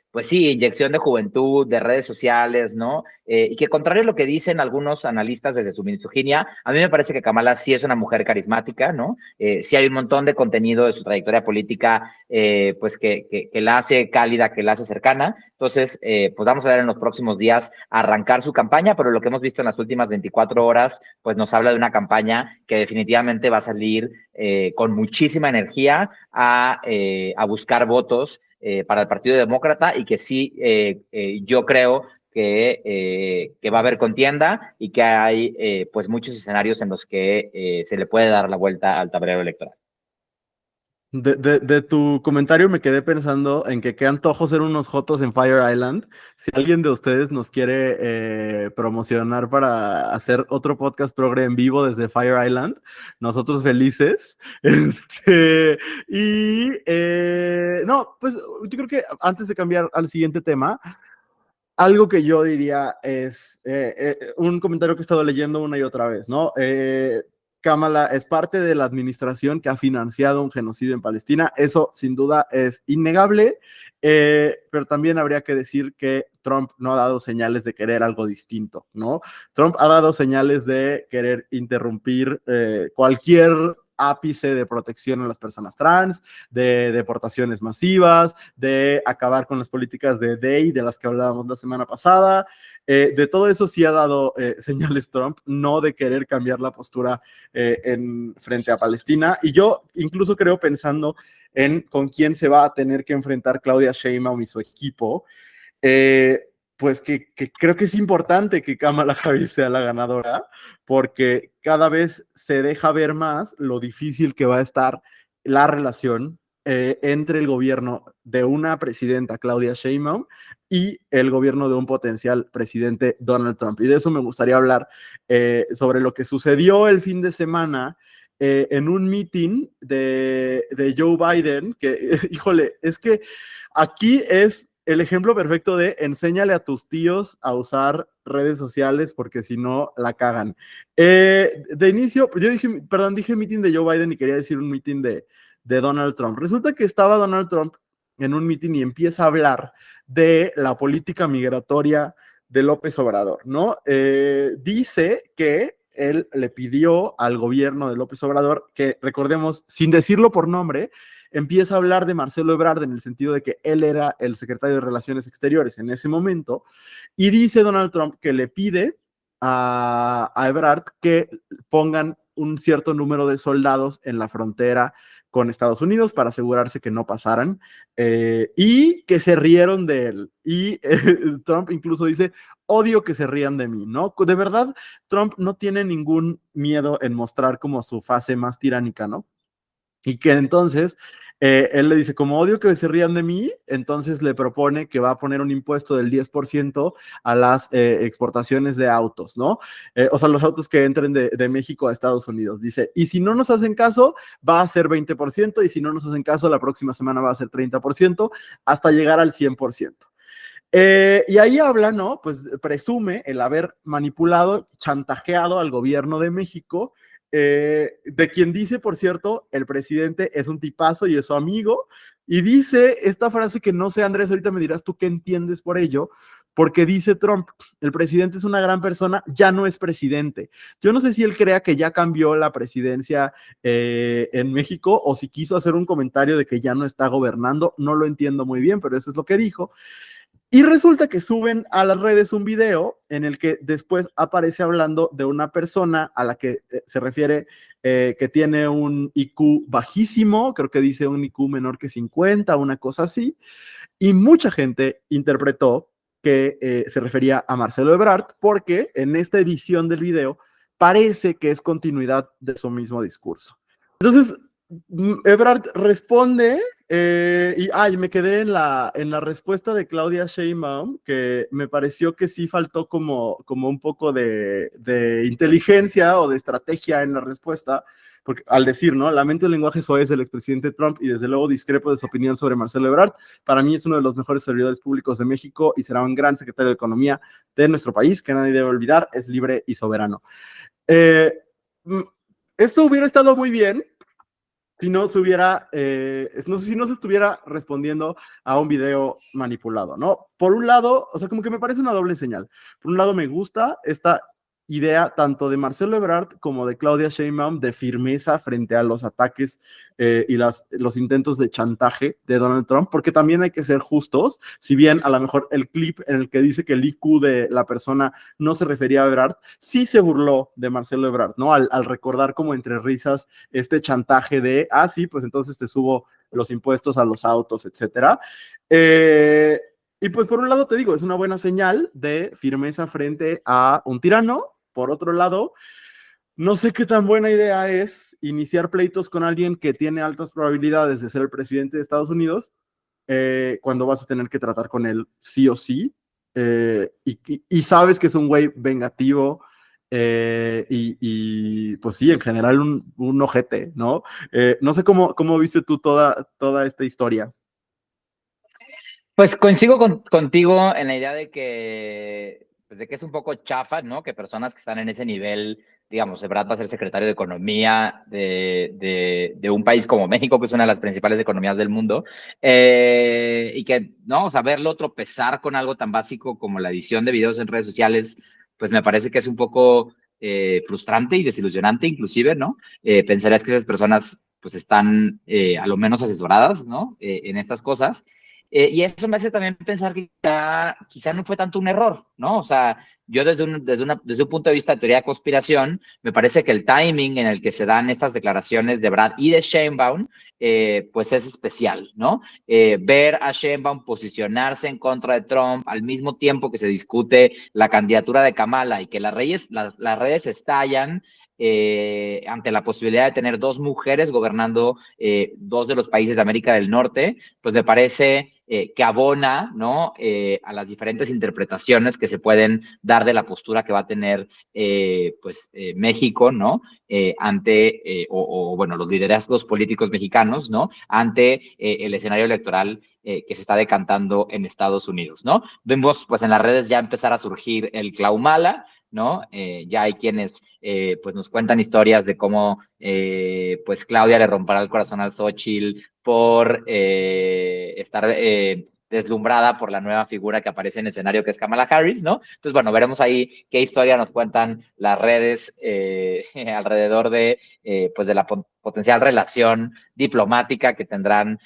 pues sí, inyección de juventud, de redes sociales, ¿no? Y que contrario a lo que dicen algunos analistas desde su misoginia, a mí me parece que Kamala sí es una mujer carismática, ¿no? Sí hay un montón de contenido de su trayectoria política, pues que la hace cálida, que la hace cercana. Entonces, pues vamos a ver en los próximos días arrancar su campaña, pero lo que hemos visto en las últimas 24 horas, pues nos habla de una campaña que definitivamente va a salir con muchísima energía a buscar votos para el Partido Demócrata, y que sí, yo creo que va a haber contienda y que hay pues muchos escenarios en los que se le puede dar la vuelta al tablero electoral. De tu comentario me quedé pensando en que qué antojo ser unos jotos en Fire Island. Si alguien de ustedes nos quiere promocionar para hacer otro podcast progre en vivo desde Fire Island, nosotros felices. No, pues yo creo que antes de cambiar al siguiente tema, algo que yo diría es un comentario que he estado leyendo una y otra vez, ¿no? Kamala es parte de la administración que ha financiado un genocidio en Palestina. Eso sin duda es innegable, pero también habría que decir que Trump no ha dado señales de querer algo distinto, ¿no? Trump ha dado señales de querer interrumpir cualquier ápice de protección a las personas trans, de deportaciones masivas, de acabar con las políticas de DEI de las que hablábamos la semana pasada. De todo eso sí ha dado señales Trump, no de querer cambiar la postura frente a Palestina. Y yo incluso creo, pensando en con quién se va a tener que enfrentar Claudia Sheinbaum y su equipo, pues que creo que es importante que Kamala Harris sea la ganadora, porque cada vez se deja ver más lo difícil que va a estar la relación entre el gobierno de una presidenta, Claudia Sheinbaum, y el gobierno de un potencial presidente, Donald Trump. Y de eso me gustaría hablar sobre lo que sucedió el fin de semana en un meeting de Joe Biden, que, híjole, es que aquí es el ejemplo perfecto de enséñale a tus tíos a usar redes sociales porque si no la cagan. De inicio, yo dije meeting de Joe Biden y quería decir un meeting de Donald Trump. Resulta que estaba Donald Trump en un meeting y empieza a hablar de la política migratoria de López Obrador, ¿no? Dice que él le pidió al gobierno de López Obrador que, recordemos, sin decirlo por nombre, empieza a hablar de Marcelo Ebrard en el sentido de que él era el secretario de Relaciones Exteriores en ese momento, y dice Donald Trump que le pide a Ebrard que pongan un cierto número de soldados en la frontera con Estados Unidos para asegurarse que no pasaran, y que se rieron de él. Y Trump incluso dice, odio que se rían de mí, ¿no? De verdad, Trump no tiene ningún miedo en mostrar como su fase más tiránica, ¿no? Y que entonces él le dice, como odio que se rían de mí, entonces le propone que va a poner un impuesto del 10% a las exportaciones de autos, ¿no? O sea, los autos que entren de México a Estados Unidos. Dice, y si no nos hacen caso, va a ser 20%, y si no nos hacen caso, la próxima semana va a ser 30%, hasta llegar al 100%. Y ahí habla, ¿no? Pues presume el haber manipulado, chantajeado al gobierno de México, de quien dice, por cierto, el presidente es un tipazo y es su amigo, y dice esta frase que no sé, Andrés, ahorita me dirás tú qué entiendes por ello, porque dice Trump, el presidente es una gran persona, ya no es presidente. Yo no sé si él crea que ya cambió la presidencia en México o si quiso hacer un comentario de que ya no está gobernando, no lo entiendo muy bien, pero eso es lo que dijo. Y resulta que suben a las redes un video en el que después aparece hablando de una persona a la que se refiere que tiene un IQ bajísimo, creo que dice un IQ menor que 50, una cosa así, y mucha gente interpretó que se refería a Marcelo Ebrard porque en esta edición del video parece que es continuidad de su mismo discurso. Entonces, Ebrard responde y me quedé en la respuesta de Claudia Sheinbaum, que me pareció que sí faltó como un poco de inteligencia o de estrategia en la respuesta, porque al decir, ¿no? Lamento el lenguaje soez del expresidente Trump y desde luego discrepo de su opinión sobre Marcelo Ebrard. Para mí es uno de los mejores servidores públicos de México y será un gran secretario de Economía de nuestro país, que nadie debe olvidar, es libre y soberano. Eh, Esto hubiera estado muy bien si no se hubiera, si no se estuviera respondiendo a un video manipulado, ¿no? Por un lado, o sea, como que me parece una doble señal. Por un lado, me gusta esta idea tanto de Marcelo Ebrard como de Claudia Sheinbaum de firmeza frente a los ataques y los intentos de chantaje de Donald Trump, porque también hay que ser justos, si bien a lo mejor el clip en el que dice que el IQ de la persona no se refería a Ebrard, sí se burló de Marcelo Ebrard, ¿no? Al recordar como entre risas este chantaje de, sí, pues entonces te subo los impuestos a los autos, etcétera. Y pues por un lado te digo, es una buena señal de firmeza frente a un tirano. Por otro lado, no sé qué tan buena idea es iniciar pleitos con alguien que tiene altas probabilidades de ser el presidente de Estados Unidos cuando vas a tener que tratar con él sí o sí. Y sabes que es un güey vengativo pues sí, en general un ojete, ¿no? No sé cómo viste tú toda esta historia. Pues coincido contigo en la idea de que, pues de que es un poco chafa, ¿no? Que personas que están en ese nivel, digamos, Ebrard va a ser secretario de Economía de un país como México, que es una de las principales economías del mundo, y que, ¿no? O sea, verlo tropezar con algo tan básico como la edición de videos en redes sociales, pues me parece que es un poco frustrante y desilusionante inclusive, ¿no? Pensarías que esas personas pues están a lo menos asesoradas, ¿no? En estas cosas. Y eso me hace también pensar que quizá no fue tanto un error, ¿no? O sea, yo desde un punto de vista de teoría de conspiración, me parece que el timing en el que se dan estas declaraciones de Brad y de Sheinbaum, pues es especial, ¿no? Ver a Sheinbaum posicionarse en contra de Trump al mismo tiempo que se discute la candidatura de Kamala y que las redes estallan ante la posibilidad de tener dos mujeres gobernando dos de los países de América del Norte, pues me parece que abona, ¿no? A las diferentes interpretaciones que se pueden dar de la postura que va a tener, México, ¿no? Bueno, los liderazgos políticos mexicanos, ¿no? Ante el escenario electoral que se está decantando en Estados Unidos, ¿no? Vemos, pues, en las redes ya empezar a surgir el Claumala, ¿no? Ya hay quienes pues nos cuentan historias de cómo pues Claudia le romperá el corazón al Xóchitl por estar deslumbrada por la nueva figura que aparece en el escenario, que es Kamala Harris, ¿no? Entonces, bueno, veremos ahí qué historia nos cuentan las redes alrededor de, pues de la potencial relación diplomática que tendrán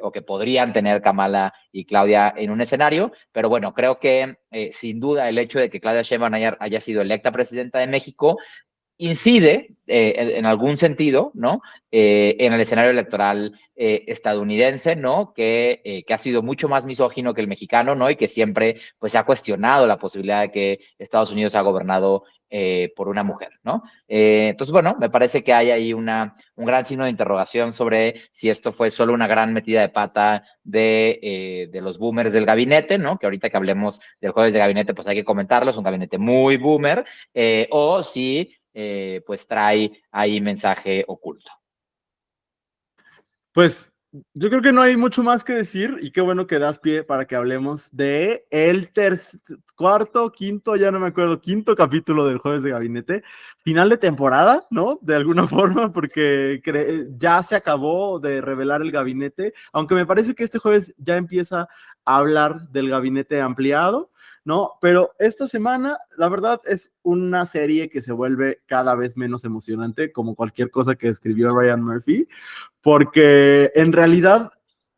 o que podrían tener Kamala y Claudia en un escenario, pero bueno, creo que sin duda el hecho de que Claudia Sheinbaum haya sido electa presidenta de México incide en algún sentido, ¿no? En el escenario electoral estadounidense, ¿no? Que ha sido mucho más misógino que el mexicano, ¿no? Y que siempre, pues, se ha cuestionado la posibilidad de que Estados Unidos sea gobernado por una mujer, ¿no? Entonces, bueno, me parece que hay ahí un gran signo de interrogación sobre si esto fue solo una gran metida de pata de los boomers del gabinete, ¿no? Que ahorita que hablemos del jueves de gabinete, pues hay que comentarlo, es un gabinete muy boomer, o si pues trae ahí mensaje oculto. Pues yo creo que no hay mucho más que decir y qué bueno que das pie para que hablemos de el cuarto, quinto, ya no me acuerdo, quinto capítulo del Jueves de Gabinete, final de temporada, ¿no? De alguna forma, porque ya se acabó de revelar el gabinete, aunque me parece que este jueves ya empieza a hablar del gabinete ampliado, ¿no? Pero esta semana, la verdad, es una serie que se vuelve cada vez menos emocionante, como cualquier cosa que escribió Ryan Murphy, porque en realidad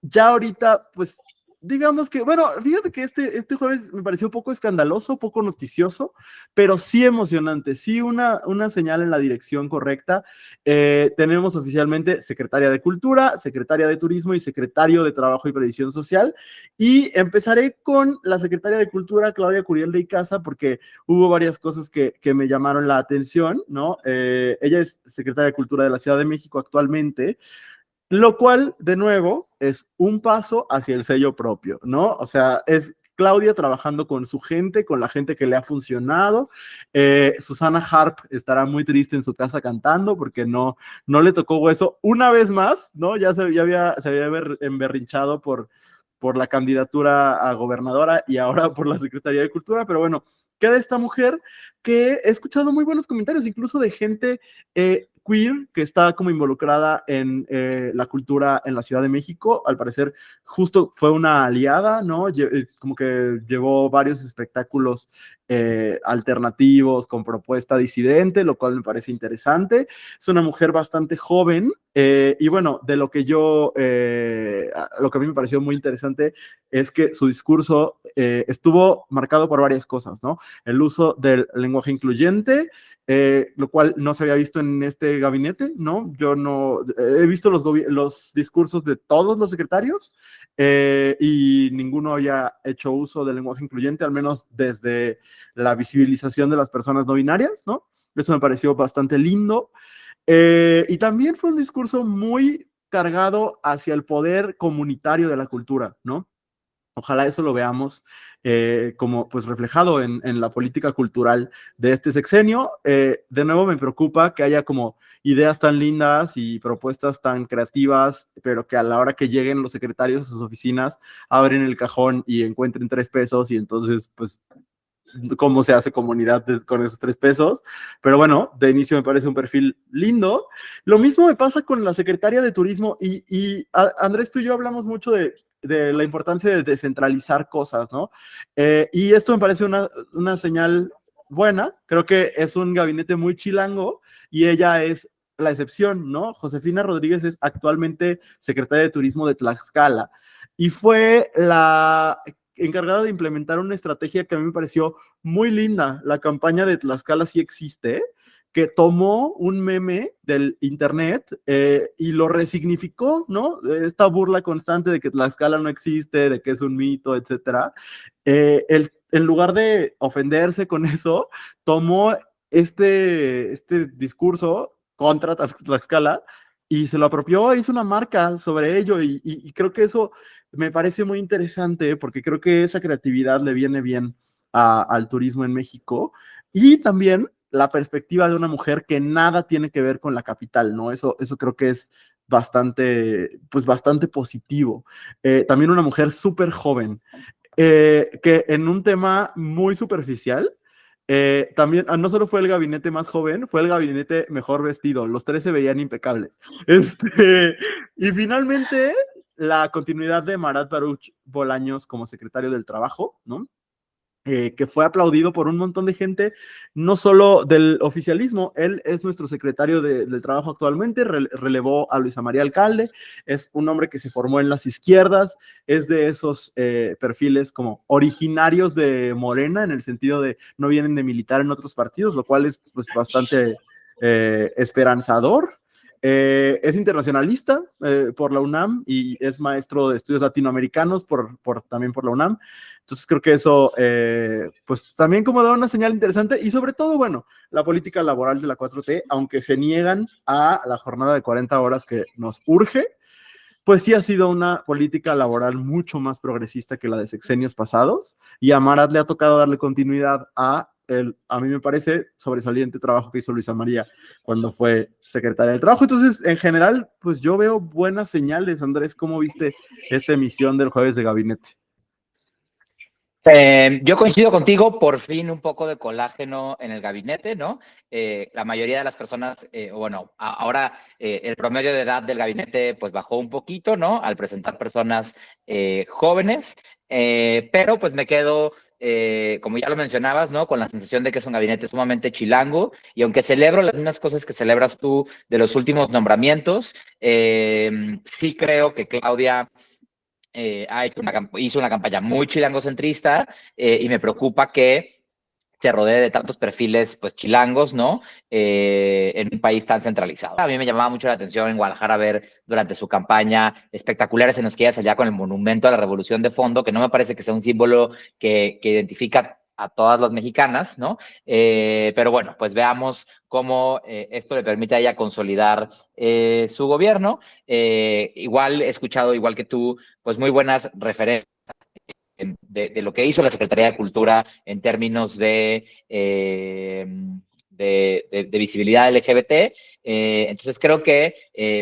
ya ahorita, pues digamos que, bueno, fíjate que este jueves me pareció un poco escandaloso, poco noticioso, pero sí emocionante, sí una señal en la dirección correcta. Tenemos oficialmente secretaria de Cultura, secretaria de Turismo y secretario de Trabajo y Previsión Social. Y empezaré con la secretaria de Cultura, Claudia Curiel de Icaza, porque hubo varias cosas que me llamaron la atención, ¿no? Ella es secretaria de Cultura de la Ciudad de México actualmente, lo cual, de nuevo, es un paso hacia el sello propio, ¿no? O sea, es Claudia trabajando con su gente, con la gente que le ha funcionado. Susana Harp estará muy triste en su casa cantando porque no le tocó hueso una vez más, ¿no? Se había emberrinchado por la candidatura a gobernadora y ahora por la Secretaría de Cultura, pero bueno, queda esta mujer que he escuchado muy buenos comentarios, incluso de gente queer que está como involucrada en la cultura en la Ciudad de México. Al parecer, justo fue una aliada, ¿no? Como que llevó varios espectáculos alternativos con propuesta disidente, lo cual me parece interesante. Es una mujer bastante joven y bueno, de lo que lo que a mí me pareció muy interesante es que su discurso estuvo marcado por varias cosas, ¿no? El uso del lenguaje incluyente, lo cual no se había visto en este gabinete, ¿no? Yo no he visto los discursos de todos los secretarios y ninguno había hecho uso del lenguaje incluyente, al menos desde la visibilización de las personas no binarias, ¿no? Eso me pareció bastante lindo. Y también fue un discurso muy cargado hacia el poder comunitario de la cultura, ¿no? Ojalá eso lo veamos como pues reflejado en la política cultural de este sexenio. De nuevo me preocupa que haya como ideas tan lindas y propuestas tan creativas, pero que a la hora que lleguen los secretarios a sus oficinas, abren el cajón y encuentren 3 pesos y entonces pues cómo se hace comunidad con esos 3 pesos. Pero bueno, de inicio me parece un perfil lindo. Lo mismo me pasa con la secretaria de Turismo Andrés, tú y yo hablamos mucho de la importancia de descentralizar cosas, ¿no? Y esto me parece una señal buena. Creo que es un gabinete muy chilango y ella es la excepción, ¿no? Josefina Rodríguez es actualmente secretaria de Turismo de Tlaxcala y fue la encargada de implementar una estrategia que a mí me pareció muy linda. La campaña de Tlaxcala sí existe, que tomó un meme del internet y lo resignificó, ¿no? Esta burla constante de que Tlaxcala no existe, de que es un mito, etcétera. En lugar de ofenderse con eso, tomó este discurso contra Tlaxcala y se lo apropió, hizo una marca sobre ello y creo que eso me parece muy interesante porque creo que esa creatividad le viene bien al turismo en México y también la perspectiva de una mujer que nada tiene que ver con la capital, ¿no? Eso creo que es pues bastante positivo. También una mujer súper joven, que en un tema muy superficial, también no solo fue el gabinete más joven, fue el gabinete mejor vestido. Los 3 se veían impecables. Y finalmente, la continuidad de Marat Baruch Bolaños como secretario del Trabajo, ¿no? Que fue aplaudido por un montón de gente, no solo del oficialismo. Él es nuestro secretario del Trabajo actualmente, relevó a Luisa María Alcalde, es un hombre que se formó en las izquierdas, es de esos perfiles como originarios de Morena, en el sentido de no vienen de militar en otros partidos, lo cual es pues bastante esperanzador. Es internacionalista por la UNAM y es maestro de estudios latinoamericanos también por la UNAM. Entonces creo que eso, pues también como da una señal interesante y sobre todo, bueno, la política laboral de la 4T, aunque se niegan a la jornada de 40 horas que nos urge, pues sí ha sido una política laboral mucho más progresista que la de sexenios pasados, y a Marat le ha tocado darle continuidad a mí me parece, sobresaliente trabajo que hizo Luisa María cuando fue secretaria del Trabajo. Entonces, en general, pues yo veo buenas señales. Andrés, ¿cómo viste esta emisión del Jueves de Gabinete? Yo coincido contigo, por fin un poco de colágeno en el gabinete, ¿no? La mayoría de las personas, bueno, ahora el promedio de edad del gabinete pues bajó un poquito, ¿no? Al presentar personas jóvenes, pero pues me quedo, como ya lo mencionabas, ¿no? Con la sensación de que es un gabinete sumamente chilango, y aunque celebro las mismas cosas que celebras tú de los últimos nombramientos, sí creo que Claudia hizo una campaña muy chilangocentrista, y me preocupa que se rodee de tantos perfiles pues chilangos, ¿no? En un país tan centralizado. A mí me llamaba mucho la atención en Guadalajara ver durante su campaña espectaculares en los que ella salía con el monumento a la Revolución de fondo, que no me parece que sea un símbolo que identifica a todas las mexicanas, ¿no? Pero bueno, pues veamos cómo esto le permite a ella consolidar su gobierno. Igual he escuchado, igual que tú, pues muy buenas referencias de lo que hizo la Secretaría de Cultura en términos de visibilidad LGBT. Entonces creo que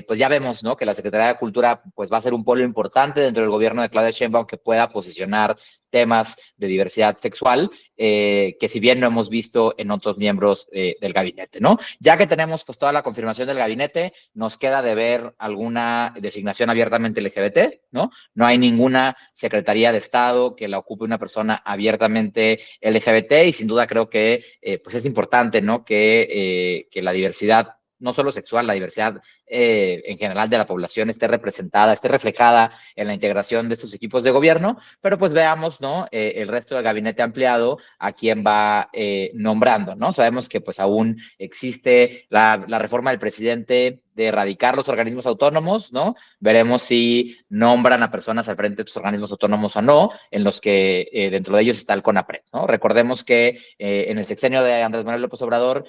pues ya vemos, ¿no? Que la Secretaría de Cultura pues va a ser un polo importante dentro del gobierno de Claudia Sheinbaum, que pueda posicionar temas de diversidad sexual, que si bien no hemos visto en otros miembros del gabinete, ¿no? Ya que tenemos pues toda la confirmación del gabinete, nos queda de ver alguna designación abiertamente LGBT, ¿no? No hay ninguna Secretaría de Estado que la ocupe una persona abiertamente LGBT, y sin duda creo que pues es importante, ¿no? Que la diversidad, no solo sexual, la diversidad en general de la población esté representada, esté reflejada en la integración de estos equipos de gobierno, pero pues veamos, ¿no? El resto del gabinete ampliado a quién va nombrando, ¿no? Sabemos que pues aún existe la reforma del presidente de erradicar los organismos autónomos, ¿no? Veremos si nombran a personas al frente de estos organismos autónomos o no, en los que dentro de ellos está el CONAPRED, ¿no? Recordemos que en el sexenio de Andrés Manuel López Obrador,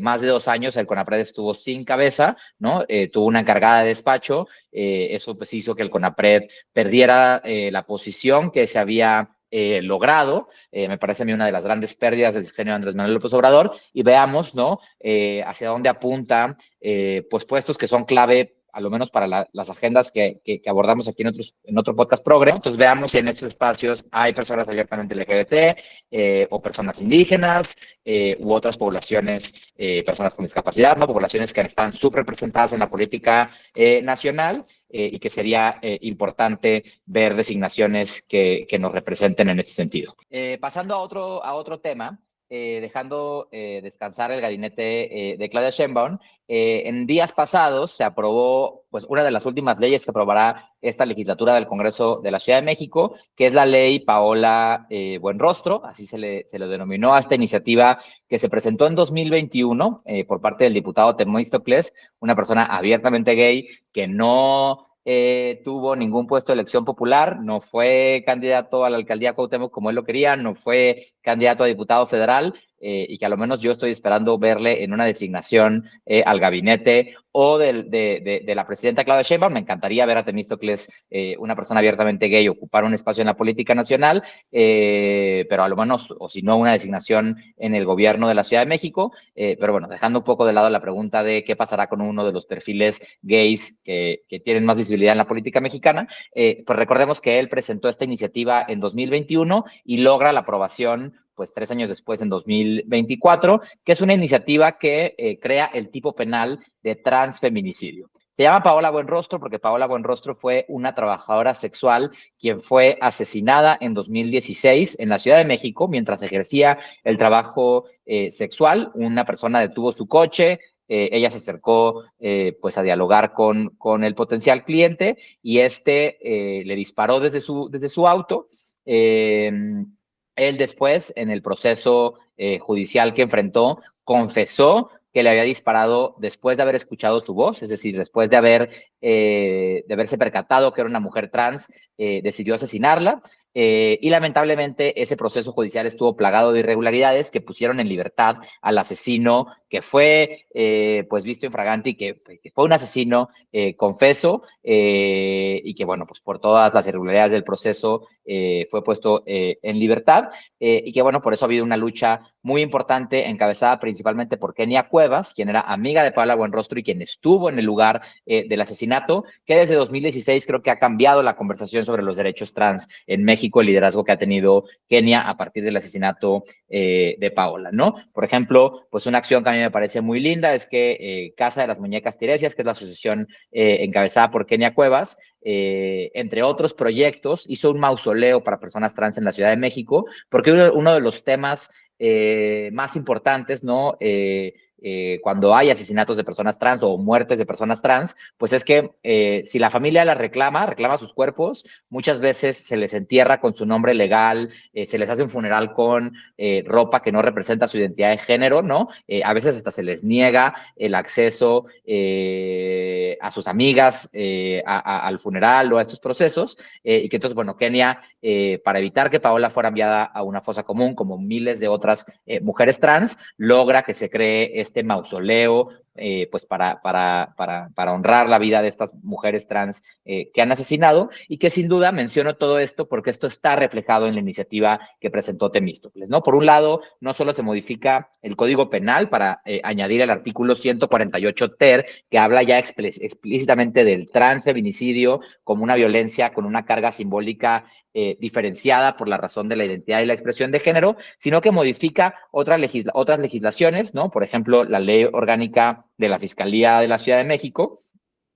más de 2 años el CONAPRED estuvo sin cabeza, ¿no? Tuvo una encargada de despacho, eso pues hizo que el CONAPRED perdiera la posición que se había logrado. Me parece a mí una de las grandes pérdidas del sexenio de Andrés Manuel López Obrador, y veamos, ¿no? Hacia dónde apunta pues puestos que son clave, a lo menos para las agendas que abordamos aquí en otro podcast progre. Entonces veamos si en estos espacios hay personas abiertamente LGBT, o personas indígenas, u otras poblaciones, personas con discapacidad, ¿no? Poblaciones que están subrepresentadas en la política nacional, y que sería importante ver designaciones que nos representen en este sentido. Pasando a otro tema, dejando descansar el gabinete de Claudia Sheinbaum, en días pasados se aprobó pues una de las últimas leyes que aprobará esta legislatura del Congreso de la Ciudad de México, que es la ley Paola Buenrostro, así se le denominó a esta iniciativa que se presentó en 2021 por parte del diputado Temístocles, una persona abiertamente gay que no tuvo ningún puesto de elección popular, no fue candidato a la alcaldía Cuauhtémoc como él lo quería, no fue candidato a diputado federal, y que a lo menos yo estoy esperando verle en una designación al gabinete o de la presidenta Claudia Sheinbaum. Me encantaría ver a Temístocles, una persona abiertamente gay, ocupar un espacio en la política nacional, pero a lo menos, o si no, una designación en el gobierno de la Ciudad de México. Pero bueno, dejando un poco de lado la pregunta de qué pasará con uno de los perfiles gays que tienen más visibilidad en la política mexicana, pues recordemos que él presentó esta iniciativa en 2021 y logra la aprobación pues 3 años después, en 2024, que es una iniciativa que crea el tipo penal de transfeminicidio. Se llama Paola Buenrostro porque Paola Buenrostro fue una trabajadora sexual quien fue asesinada en 2016 en la Ciudad de México mientras ejercía el trabajo sexual. Una persona detuvo su coche, ella se acercó pues a dialogar con el potencial cliente y le disparó desde su auto. Él después, en el proceso judicial que enfrentó, confesó que le había disparado después de haber escuchado su voz, es decir, después de haberse percatado que era una mujer trans, decidió asesinarla. Y lamentablemente ese proceso judicial estuvo plagado de irregularidades que pusieron en libertad al asesino que fue pues visto infragante y que fue un asesino confeso y que bueno, pues por todas las irregularidades del proceso fue puesto en libertad y que bueno, por eso ha habido una lucha muy importante encabezada principalmente por Kenia Cuevas, quien era amiga de Paola Buenrostro y quien estuvo en el lugar del asesinato, que desde 2016 creo que ha cambiado la conversación sobre los derechos trans en México, el liderazgo que ha tenido Kenia a partir del asesinato de Paola, ¿no? Por ejemplo, pues una acción que a mí me parece muy linda es que Casa de las Muñecas Tiresias, que es la asociación encabezada por Kenia Cuevas, entre otros proyectos, hizo un mausoleo para personas trans en la Ciudad de México, porque uno de los temas más importantes, ¿no? Cuando hay asesinatos de personas trans o muertes de personas trans, pues es que si la familia reclama sus cuerpos, muchas veces se les entierra con su nombre legal, se les hace un funeral con ropa que no representa su identidad de género, ¿no? A veces hasta se les niega el acceso a sus amigas al funeral o a estos procesos, y que entonces, bueno, Kenia, para evitar que Paola fuera enviada a una fosa común, como miles de otras mujeres trans, logra que se cree este mausoleo pues para honrar la vida de estas mujeres trans que han asesinado y que sin duda menciono todo esto porque esto está reflejado en la iniciativa que presentó Temístocles, ¿no? Por un lado, no solo se modifica el Código Penal para añadir el artículo 148 ter, que habla ya explícitamente del transfeminicidio como una violencia con una carga simbólica diferenciada por la razón de la identidad y la expresión de género, sino que modifica otras legislaciones, ¿no? Por ejemplo, la Ley Orgánica de la Fiscalía de la Ciudad de México,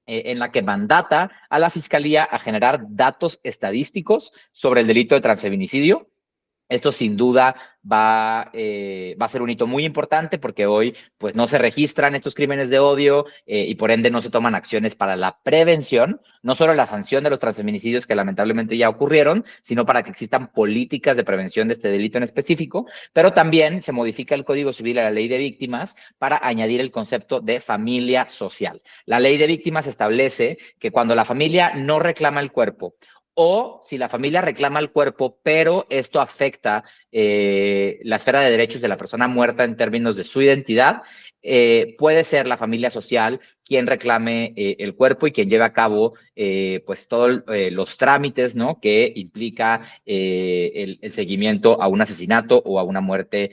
en la que mandata a la Fiscalía a generar datos estadísticos sobre el delito de transfeminicidio. Esto sin duda va a ser un hito muy importante porque hoy pues no se registran estos crímenes de odio y por ende no se toman acciones para la prevención, no solo la sanción de los transfeminicidios que lamentablemente ya ocurrieron, sino para que existan políticas de prevención de este delito en específico, pero también se modifica el Código Civil a la Ley de Víctimas para añadir el concepto de familia social. La Ley de Víctimas establece que cuando la familia no reclama el cuerpo o si la familia reclama el cuerpo, pero esto afecta la esfera de derechos de la persona muerta en términos de su identidad, puede ser la familia social quien reclame el cuerpo y quien lleve a cabo pues todos los trámites, ¿no? Que implica el seguimiento a un asesinato o a una muerte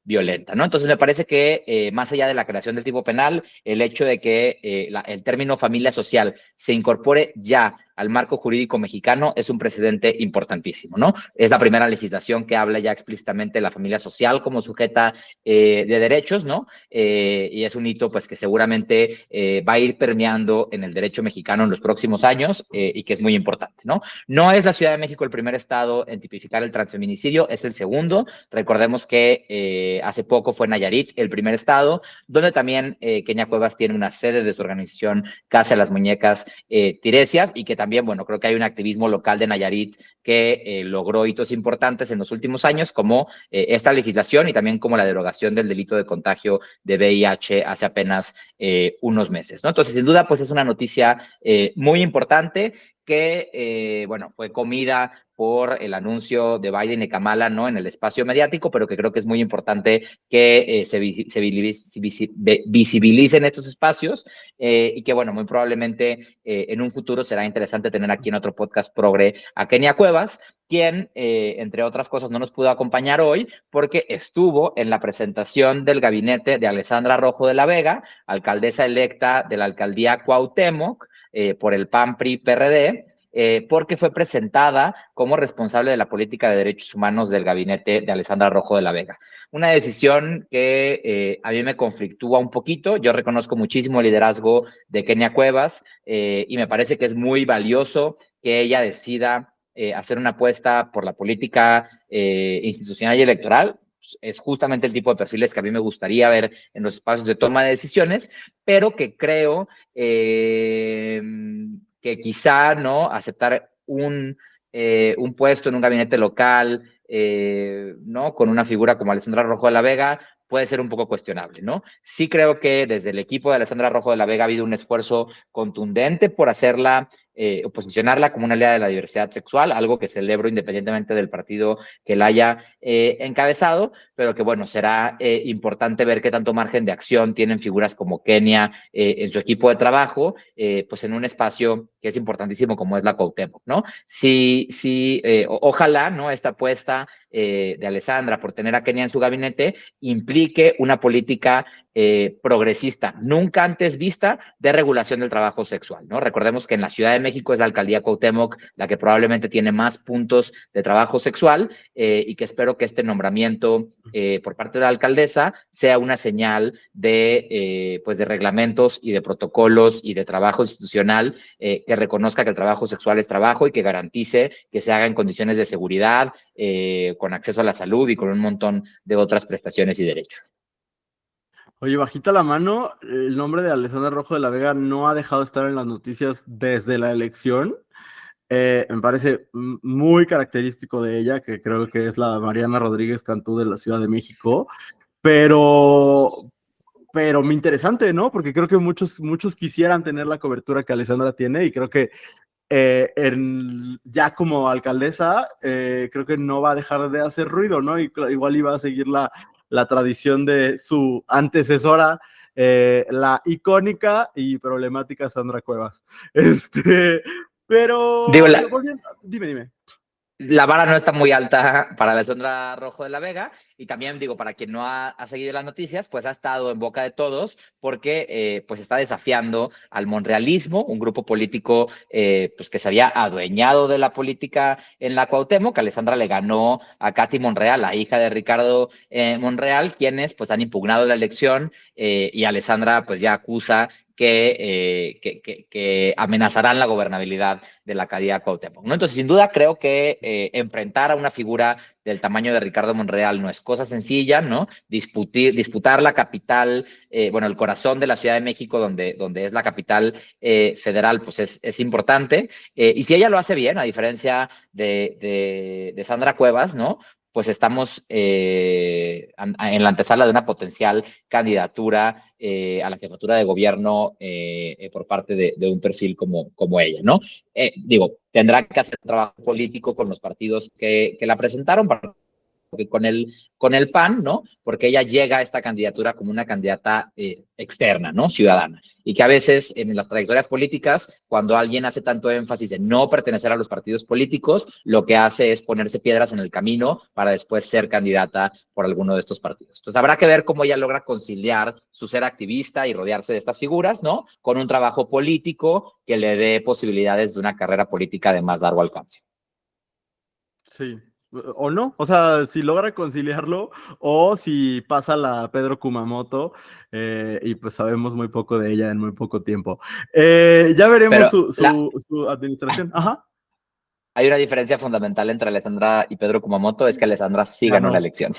violenta, ¿no? Entonces me parece que más allá de la creación del tipo penal, el hecho de que el término familia social se incorpore ya al marco jurídico mexicano es un precedente importantísimo, ¿no? Es la primera legislación que habla ya explícitamente de la familia social como sujeta de derechos, ¿no? Y es un hito pues que seguramente va a ir permeando en el derecho mexicano en los próximos años y que es muy importante, ¿no? No es la Ciudad de México el primer estado en tipificar el transfeminicidio, es el segundo. Recordemos que hace poco fue Nayarit el primer estado, donde también Kenia Cuevas tiene una sede de su organización Casa de las Muñecas Tiresias y que también, bueno, creo que hay un activismo local de Nayarit que logró hitos importantes en los últimos años, como esta legislación y también como la derogación del delito de contagio de VIH hace apenas unos meses, ¿no? Entonces, sin duda, pues es una noticia muy importante que, bueno, fue comida por el anuncio de Biden y Kamala, ¿no? En el espacio mediático, pero que creo que es muy importante que se visibilicen estos espacios y que, bueno, muy probablemente en un futuro será interesante tener aquí en otro podcast progre a Kenia Cuevas, quien, entre otras cosas, no nos pudo acompañar hoy porque estuvo en la presentación del gabinete de Alessandra Rojo de la Vega, alcaldesa electa de la alcaldía Cuauhtémoc, por el PAN-PRI-PRD, porque fue presentada como responsable de la política de derechos humanos del gabinete de Alessandra Rojo de la Vega. Una decisión que a mí me conflictúa un poquito. Yo reconozco muchísimo el liderazgo de Kenia Cuevas y me parece que es muy valioso que ella decida hacer una apuesta por la política institucional y electoral. Es justamente el tipo de perfiles que a mí me gustaría ver en los espacios de toma de decisiones, pero que creo que quizá no aceptar un puesto en un gabinete local, ¿no? Con una figura como Alessandra Rojo de la Vega, puede ser un poco cuestionable, ¿no? Sí creo que desde el equipo de Alessandra Rojo de la Vega ha habido un esfuerzo contundente por hacerla, posicionarla como una aliada de la diversidad sexual, algo que celebro independientemente del partido que la haya encabezado, pero que bueno, será importante ver qué tanto margen de acción tienen figuras como Kenia en su equipo de trabajo, pues en un espacio que es importantísimo como es la Cuauhtémoc, ¿no? Sí, ojalá, ¿no? Esta apuesta de Alessandra por tener a Kenia en su gabinete implique una política progresista, nunca antes vista, de regulación del trabajo sexual, ¿no? Recordemos que en la Ciudad de México es la alcaldía Cuauhtémoc la que probablemente tiene más puntos de trabajo sexual y que espero que este nombramiento por parte de la alcaldesa sea una señal pues de reglamentos y de protocolos y de trabajo institucional que reconozca que el trabajo sexual es trabajo y que garantice que se haga en condiciones de seguridad, con acceso a la salud y con un montón de otras prestaciones y derechos. Oye, bajita la mano, el nombre de Alessandra Rojo de la Vega no ha dejado de estar en las noticias desde la elección. Me parece muy característico de ella, que creo que es la Mariana Rodríguez Cantú de la Ciudad de México, pero, pero muy interesante, ¿no? Porque creo que muchos quisieran tener la cobertura que Alessandra tiene y creo que ya como alcaldesa, creo que no va a dejar de hacer ruido, ¿no? Y igual iba a seguir la tradición de su antecesora, la icónica y problemática Sandra Cuevas. Digo, Pero, volviendo, dime. la vara no está muy alta para Alessandra Rojo de la Vega y también digo, para quien no ha seguido las noticias, pues ha estado en boca de todos porque pues está desafiando al monrealismo, un grupo político pues que se había adueñado de la política en la Cuauhtémoc. Alessandra le ganó a Katy Monreal, la hija de Ricardo Monreal, quienes pues han impugnado la elección y Alessandra pues ya acusa que amenazarán la gobernabilidad de la alcaldía Cuauhtémoc, ¿no? Entonces, sin duda, creo que enfrentar a una figura del tamaño de Ricardo Monreal no es cosa sencilla, ¿no? Disputar la capital, bueno, el corazón de la Ciudad de México, donde es la capital federal, pues es importante. Y si ella lo hace bien, a diferencia de Sandra Cuevas, ¿no? Pues estamos en la antesala de una potencial candidatura a la jefatura de gobierno por parte de un perfil como ella, ¿no? Digo, tendrá que hacer un trabajo político con los partidos que la presentaron, con el PAN, ¿no? Porque ella llega a esta candidatura como una candidata externa, ¿no? Ciudadana. Y que a veces en las trayectorias políticas, cuando alguien hace tanto énfasis en no pertenecer a los partidos políticos, lo que hace es ponerse piedras en el camino para después ser candidata por alguno de estos partidos. Entonces habrá que ver cómo ella logra conciliar su ser activista y rodearse de estas figuras, ¿no? Con un trabajo político que le dé posibilidades de una carrera política de más largo alcance. Sí. O no, o sea, si logra conciliarlo o si pasa la Pedro Kumamoto y pues sabemos muy poco de ella en muy poco tiempo. Ya veremos Pero su administración. Ajá. hay una diferencia fundamental entre Alessandra y Pedro Kumamoto, es que Alessandra sí ganó la Ganó. elección.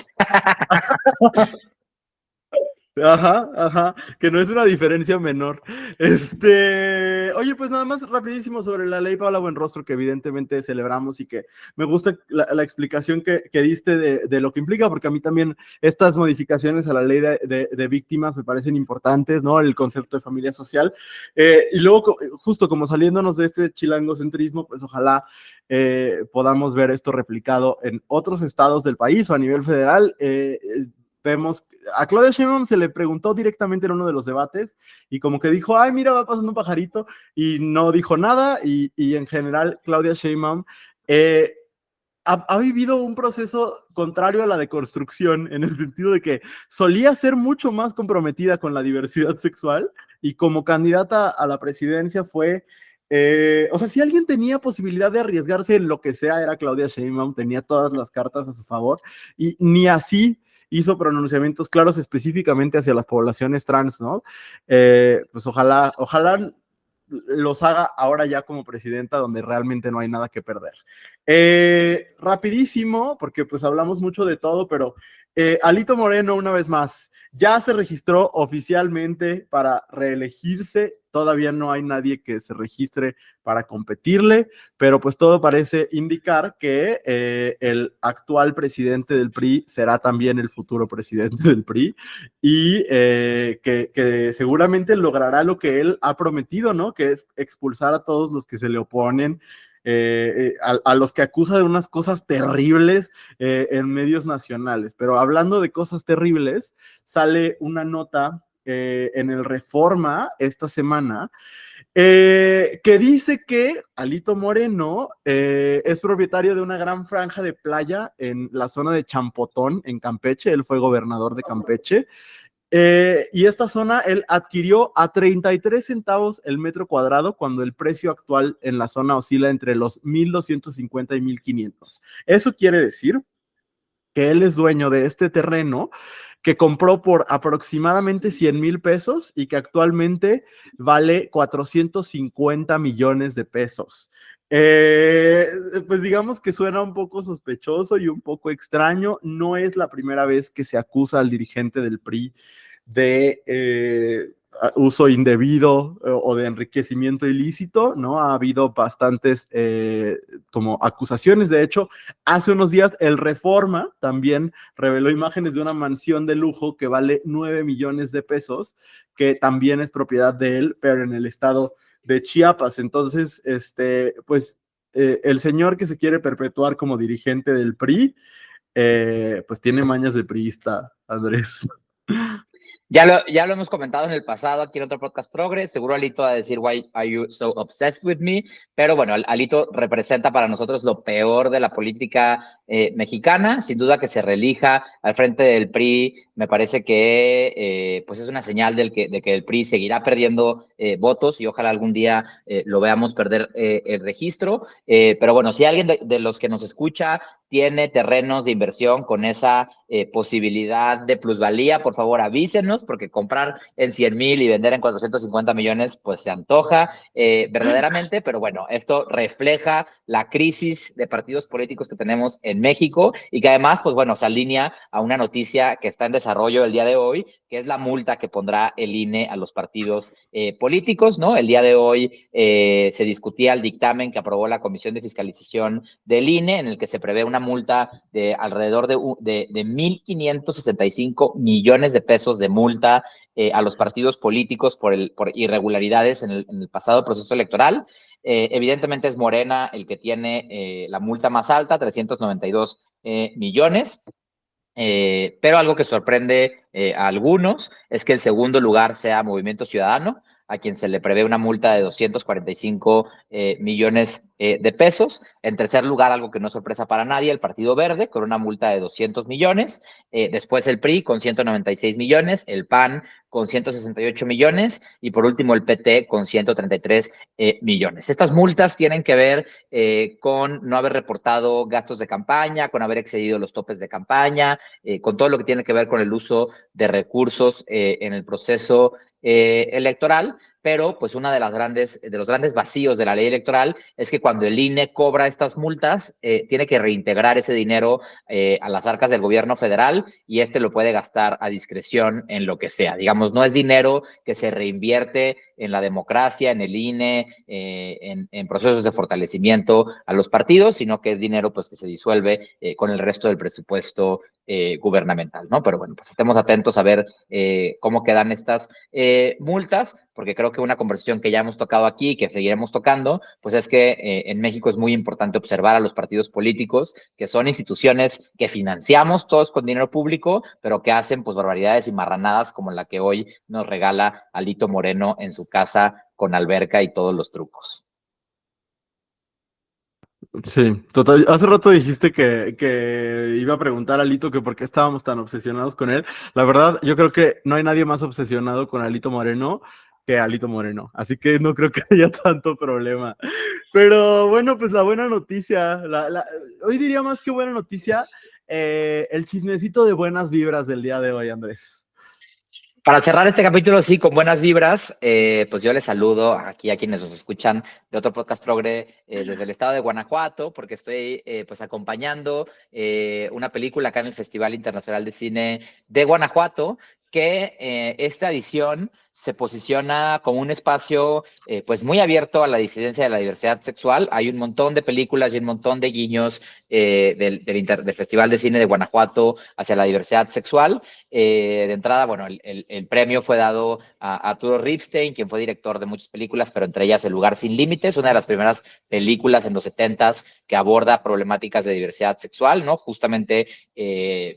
Ajá, que no es una diferencia menor. Oye, pues nada más rapidísimo sobre la ley Paula Buenrostro, que evidentemente celebramos y que me gusta la explicación que diste de lo que implica, porque a mí también estas modificaciones a la ley de víctimas me parecen importantes, ¿no? El concepto de familia social. Y luego, justo como saliéndonos de este chilangocentrismo, pues ojalá podamos ver esto replicado en otros estados del país o a nivel federal. Vemos, a Claudia Sheinbaum se le preguntó directamente en uno de los debates y como que dijo, ay, mira, va pasando un pajarito y no dijo nada y en general Claudia Sheinbaum ha vivido un proceso contrario a la deconstrucción en el sentido de que solía ser mucho más comprometida con la diversidad sexual y como candidata a la presidencia fue O sea, si alguien tenía posibilidad de arriesgarse en lo que sea, era Claudia Sheinbaum, tenía todas las cartas a su favor, y ni así hizo pronunciamientos claros específicamente hacia las poblaciones trans, ¿no? Pues ojalá los haga ahora ya como presidenta, donde realmente no hay nada que perder. Rapidísimo, porque pues hablamos mucho de todo, pero Alito Moreno, una vez más, ya se registró oficialmente para reelegirse. Todavía no hay nadie que se registre para competirle, pero pues todo parece indicar que el actual presidente del PRI será también el futuro presidente del PRI y que seguramente logrará lo que él ha prometido, ¿no? Que es expulsar a todos los que se le oponen, a los que acusa de unas cosas terribles en medios nacionales. Pero hablando de cosas terribles, sale una nota en el Reforma esta semana que dice que Alito Moreno es propietario de una gran franja de playa en la zona de Champotón, en Campeche. Él fue gobernador de Campeche. Y esta zona él adquirió a 33 centavos el metro cuadrado cuando el precio actual en la zona oscila entre los 1,250 y 1,500. Eso quiere decir que él es dueño de este terreno que compró por aproximadamente 100,000 pesos y que actualmente vale 450 millones de pesos. Pues digamos que suena un poco sospechoso y un poco extraño. No es la primera vez que se acusa al dirigente del PRI de uso indebido o de enriquecimiento ilícito, ¿no? Ha habido bastantes como acusaciones. De hecho, hace unos días el Reforma también reveló imágenes de una mansión de lujo que vale 9 millones de pesos, que también es propiedad de él, pero en el estado de Chiapas. Entonces, pues el señor que se quiere perpetuar como dirigente del PRI, pues tiene mañas de priista, Andrés. Ya lo hemos comentado en el pasado aquí en otro podcast Progress. Seguro Alito va a decir, why are you so obsessed with me? Pero bueno, Alito representa para nosotros lo peor de la política mexicana. Sin duda que se reelija al frente del PRI, me parece que pues es una señal de que el PRI seguirá perdiendo votos y ojalá algún día lo veamos perder el registro. Pero bueno, si alguien de los que nos escucha tiene terrenos de inversión con esa posibilidad de plusvalía, por favor avísenos, porque comprar en 100,000 y vender en 450 millones, pues se antoja verdaderamente, pero bueno, esto refleja la crisis de partidos políticos que tenemos en México y que además, pues bueno, se alinea a una noticia que está en desarrollo el día de hoy, que es la multa que pondrá el INE a los partidos políticos, ¿no? El día de hoy se discutía el dictamen que aprobó la Comisión de Fiscalización del INE, en el que se prevé una multa de alrededor de 1,565 millones de pesos de multa a los partidos políticos por irregularidades en el pasado proceso electoral. Evidentemente es Morena el que tiene la multa más alta, 392 millones. Pero algo que sorprende a algunos es que el segundo lugar sea Movimiento Ciudadano, a quien se le prevé una multa de 245 millones de pesos. En tercer lugar, algo que no es sorpresa para nadie, el Partido Verde, con una multa de 200 millones. Después el PRI, con 196 millones. El PAN, con 168 millones. Y por último, el PT, con 133 millones. Estas multas tienen que ver con no haber reportado gastos de campaña, con haber excedido los topes de campaña, con todo lo que tiene que ver con el uso de recursos en el proceso electoral, pero pues una de los grandes vacíos de la ley electoral es que cuando el INE cobra estas multas, tiene que reintegrar ese dinero a las arcas del gobierno federal y este lo puede gastar a discreción en lo que sea. Digamos, no es dinero que se reinvierte en la democracia, en el INE, en procesos de fortalecimiento a los partidos, sino que es dinero pues que se disuelve con el resto del presupuesto gubernamental, ¿no? Pero bueno, pues estemos atentos a ver cómo quedan estas multas, porque creo que una conversación que ya hemos tocado aquí y que seguiremos tocando, pues es que en México es muy importante observar a los partidos políticos, que son instituciones que financiamos todos con dinero público, pero que hacen pues barbaridades y marranadas como la que hoy nos regala Alito Moreno en su casa con alberca y todos los trucos. Sí, total. Hace rato dijiste que iba a preguntar a Alito que por qué estábamos tan obsesionados con él. La verdad, yo creo que no hay nadie más obsesionado con Alito Moreno que Alito Moreno, así que no creo que haya tanto problema. Pero bueno, pues la buena noticia, hoy diría más que buena noticia, el chismecito de buenas vibras del día de hoy, Andrés. Para cerrar este capítulo, sí, con buenas vibras, pues yo les saludo aquí a quienes nos escuchan de otro podcast progre desde el estado de Guanajuato, porque estoy pues acompañando una película acá en el Festival Internacional de Cine de Guanajuato, que esta edición se posiciona como un espacio pues muy abierto a la disidencia de la diversidad sexual. Hay un montón de películas y un montón de guiños del Festival de Cine de Guanajuato hacia la diversidad sexual. De entrada, bueno, el premio fue dado a Arturo Ripstein, quien fue director de muchas películas, pero entre ellas El lugar sin límites, una de las primeras películas en los 70s que aborda problemáticas de diversidad sexual, ¿no? Justamente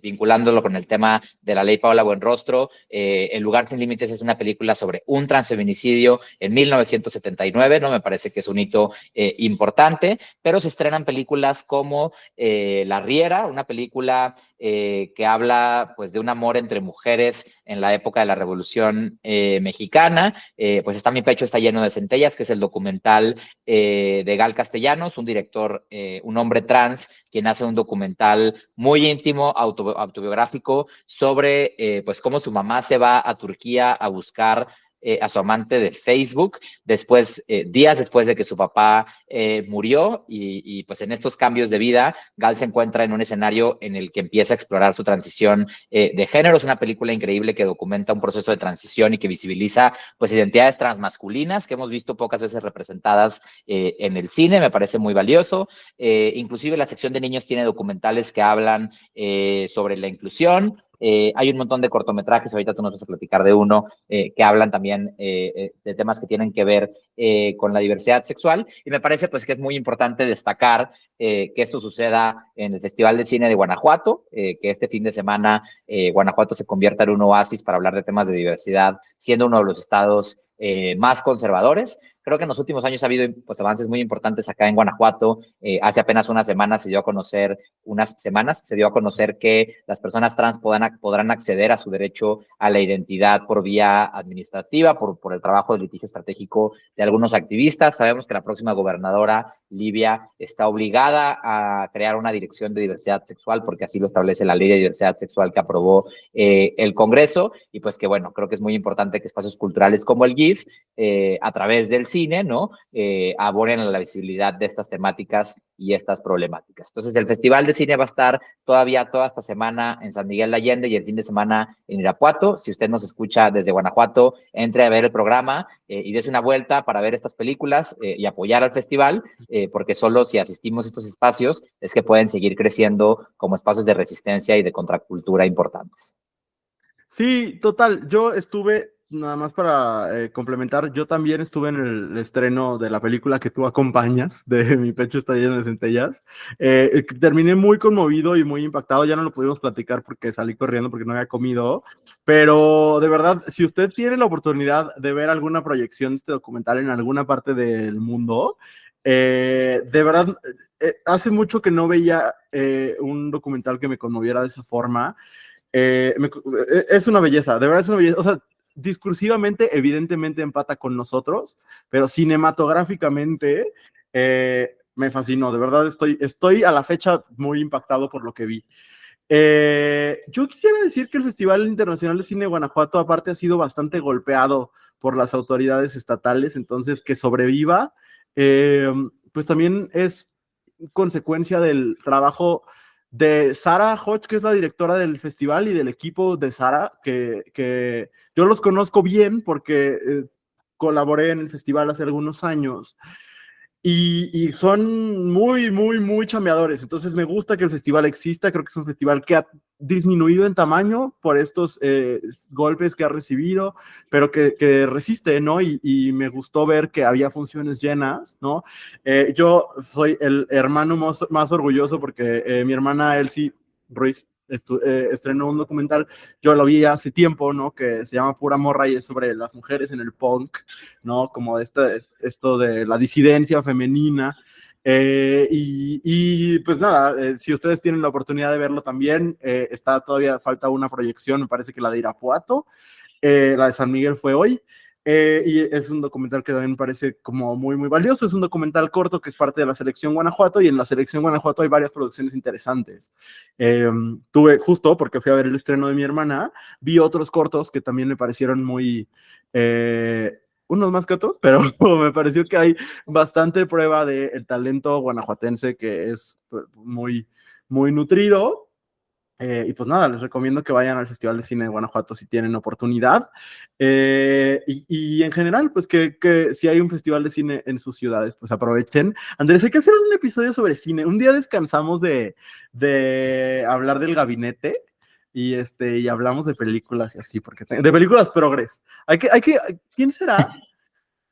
vinculándolo con el tema de la ley Paola Buenrostro. El lugar sin límites es una película sobre un transfeminicidio en 1979, ¿no? Me parece que es un hito importante, pero se estrenan películas como La Riera, una película que habla pues de un amor entre mujeres en la época de la Revolución Mexicana. Pues está Mi pecho está lleno de centellas, que es el documental de Gal Castellanos, un director, un hombre trans, quien hace un documental muy íntimo, autobiográfico, sobre pues cómo su mamá se va a Turquía a buscar a su amante de Facebook, días después de que su papá murió, y pues en estos cambios de vida, Gal se encuentra en un escenario en el que empieza a explorar su transición de género. Es una película increíble que documenta un proceso de transición y que visibiliza pues identidades transmasculinas que hemos visto pocas veces representadas en el cine. Me parece muy valioso. Inclusive la sección de niños tiene documentales que hablan sobre la inclusión. Hay un montón de cortometrajes, ahorita tú nos vas a platicar de uno, que hablan también de temas que tienen que ver con la diversidad sexual, y me parece pues que es muy importante destacar que esto suceda en el Festival de Cine de Guanajuato, que este fin de semana Guanajuato se convierta en un oasis para hablar de temas de diversidad, siendo uno de los estados más conservadores. Creo que en los últimos años ha habido pues, avances muy importantes acá en Guanajuato. Hace apenas unas semanas se dio a conocer que las personas trans podrán acceder a su derecho a la identidad por vía administrativa, por el trabajo de litigio estratégico de algunos activistas. Sabemos que la próxima gobernadora, Livia, está obligada a crear una dirección de diversidad sexual, porque así lo establece la ley de diversidad sexual que aprobó el Congreso, y pues que bueno, creo que es muy importante que espacios culturales como el GIF, a través del cine, ¿no? Abonen la visibilidad de estas temáticas y estas problemáticas. Entonces, el Festival de Cine va a estar todavía toda esta semana en San Miguel de Allende y el fin de semana en Irapuato. Si usted nos escucha desde Guanajuato, entre a ver el programa y dése una vuelta para ver estas películas y apoyar al festival, porque solo si asistimos a estos espacios es que pueden seguir creciendo como espacios de resistencia y de contracultura importantes. Sí, total. Yo estuve, nada más para complementar, yo también estuve en el estreno de la película que tú acompañas, de Mi pecho está lleno de centellas. Terminé muy conmovido y muy impactado. Ya no lo pudimos platicar porque salí corriendo porque no había comido. Pero de verdad, si usted tiene la oportunidad de ver alguna proyección de este documental en alguna parte del mundo, de verdad, hace mucho que no veía un documental que me conmoviera de esa forma. Es una belleza, de verdad es una belleza. O sea, discursivamente, evidentemente empata con nosotros, pero cinematográficamente me fascinó. De verdad, estoy a la fecha muy impactado por lo que vi. Yo quisiera decir que el Festival Internacional de Cine de Guanajuato, aparte, ha sido bastante golpeado por las autoridades estatales, entonces que sobreviva, pues también es consecuencia del trabajo de Sara Hodge, que es la directora del festival, y del equipo de Sara, que yo los conozco bien porque colaboré en el festival hace algunos años. Y son muy, muy, muy chambeadores. Entonces me gusta que el festival exista. Creo que es un festival que ha disminuido en tamaño por estos golpes que ha recibido, pero que resiste, ¿no? Y me gustó ver que había funciones llenas, ¿no? Yo soy el hermano más orgulloso porque mi hermana Elsie Ruiz estrenó un documental, yo lo vi hace tiempo, ¿no? Que se llama Pura Morra y es sobre las mujeres en el punk, ¿no? Como esto de la disidencia femenina. Pues nada, si ustedes tienen la oportunidad de verlo también, todavía falta una proyección, me parece que la de Irapuato, la de San Miguel fue hoy. Y es un documental que también me parece como muy, muy valioso. Es un documental corto que es parte de la Selección Guanajuato y en la Selección Guanajuato hay varias producciones interesantes. Tuve, justo porque fui a ver el estreno de mi hermana, vi otros cortos que también me parecieron muy... unos más que otros, pero me pareció que hay bastante prueba del talento guanajuatense que es muy, muy nutrido. Y pues nada, les recomiendo que vayan al Festival de Cine de Guanajuato si tienen oportunidad. Y en general, pues que si hay un festival de cine en sus ciudades, pues aprovechen. Andrés, hay que hacer un episodio sobre cine. Un día descansamos de hablar del gabinete y hablamos de películas y así, porque de películas progres. ¿Quién será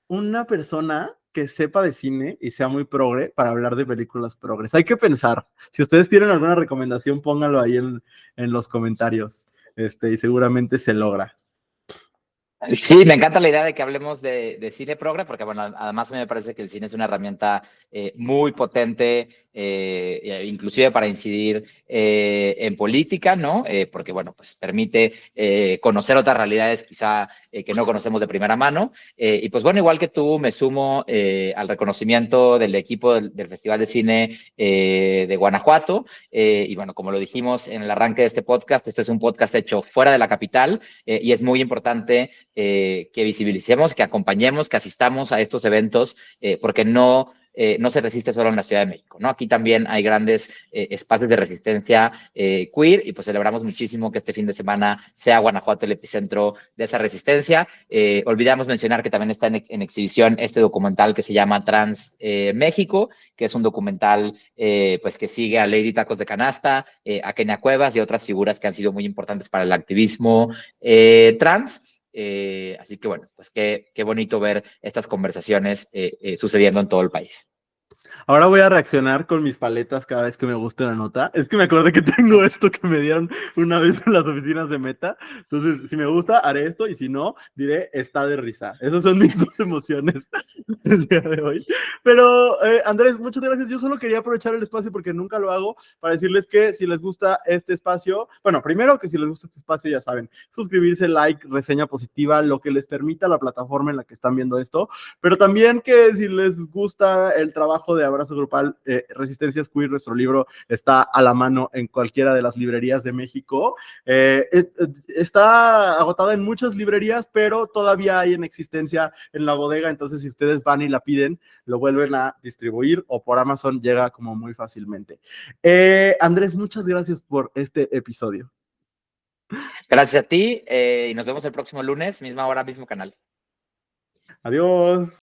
una persona que sepa de cine y sea muy progre para hablar de películas progres? Hay que pensar. Si ustedes tienen alguna recomendación, pónganlo ahí en los comentarios. Y seguramente se logra. Sí, me encanta la idea de que hablemos de cine progre, porque bueno, además me parece que el cine es una herramienta muy potente, inclusive para incidir en política, ¿no? Porque bueno, pues permite conocer otras realidades quizá que no conocemos de primera mano. Y pues bueno, igual que tú, me sumo al reconocimiento del equipo del Festival de Cine de Guanajuato. Y bueno, como lo dijimos en el arranque de este podcast, este es un podcast hecho fuera de la capital y es muy importante que visibilicemos, que acompañemos, que asistamos a estos eventos, porque no se resiste solo en la Ciudad de México, ¿no? Aquí también hay grandes espacios de resistencia queer y pues celebramos muchísimo que este fin de semana sea Guanajuato el epicentro de esa resistencia. Olvidamos mencionar que también está en exhibición este documental que se llama Trans México, que es un documental pues que sigue a Lady Tacos de Canasta, a Kenia Cuevas y otras figuras que han sido muy importantes para el activismo trans. Así que bueno, pues qué bonito ver estas conversaciones sucediendo en todo el país. Ahora voy a reaccionar con mis paletas cada vez que me guste una nota. Es que me acordé que tengo esto que me dieron una vez en las oficinas de Meta. Entonces, si me gusta, haré esto y si no, diré está de risa. Esas son mis dos emociones el día de hoy. Pero, Andrés, muchas gracias. Yo solo quería aprovechar el espacio porque nunca lo hago para decirles que si les gusta este espacio, bueno, primero que si les gusta este espacio, ya saben, suscribirse, like, reseña positiva, lo que les permita la plataforma en la que están viendo esto, pero también que si les gusta el trabajo de Abrazo Grupal, Resistencias Queer, nuestro libro está a la mano en cualquiera de las librerías de México. Está agotada en muchas librerías, pero todavía hay en existencia en la bodega, entonces si ustedes van y la piden, lo vuelven a distribuir o por Amazon llega como muy fácilmente. Andrés, muchas gracias por este episodio. Gracias a ti y nos vemos el próximo lunes, misma hora, mismo canal. Adiós.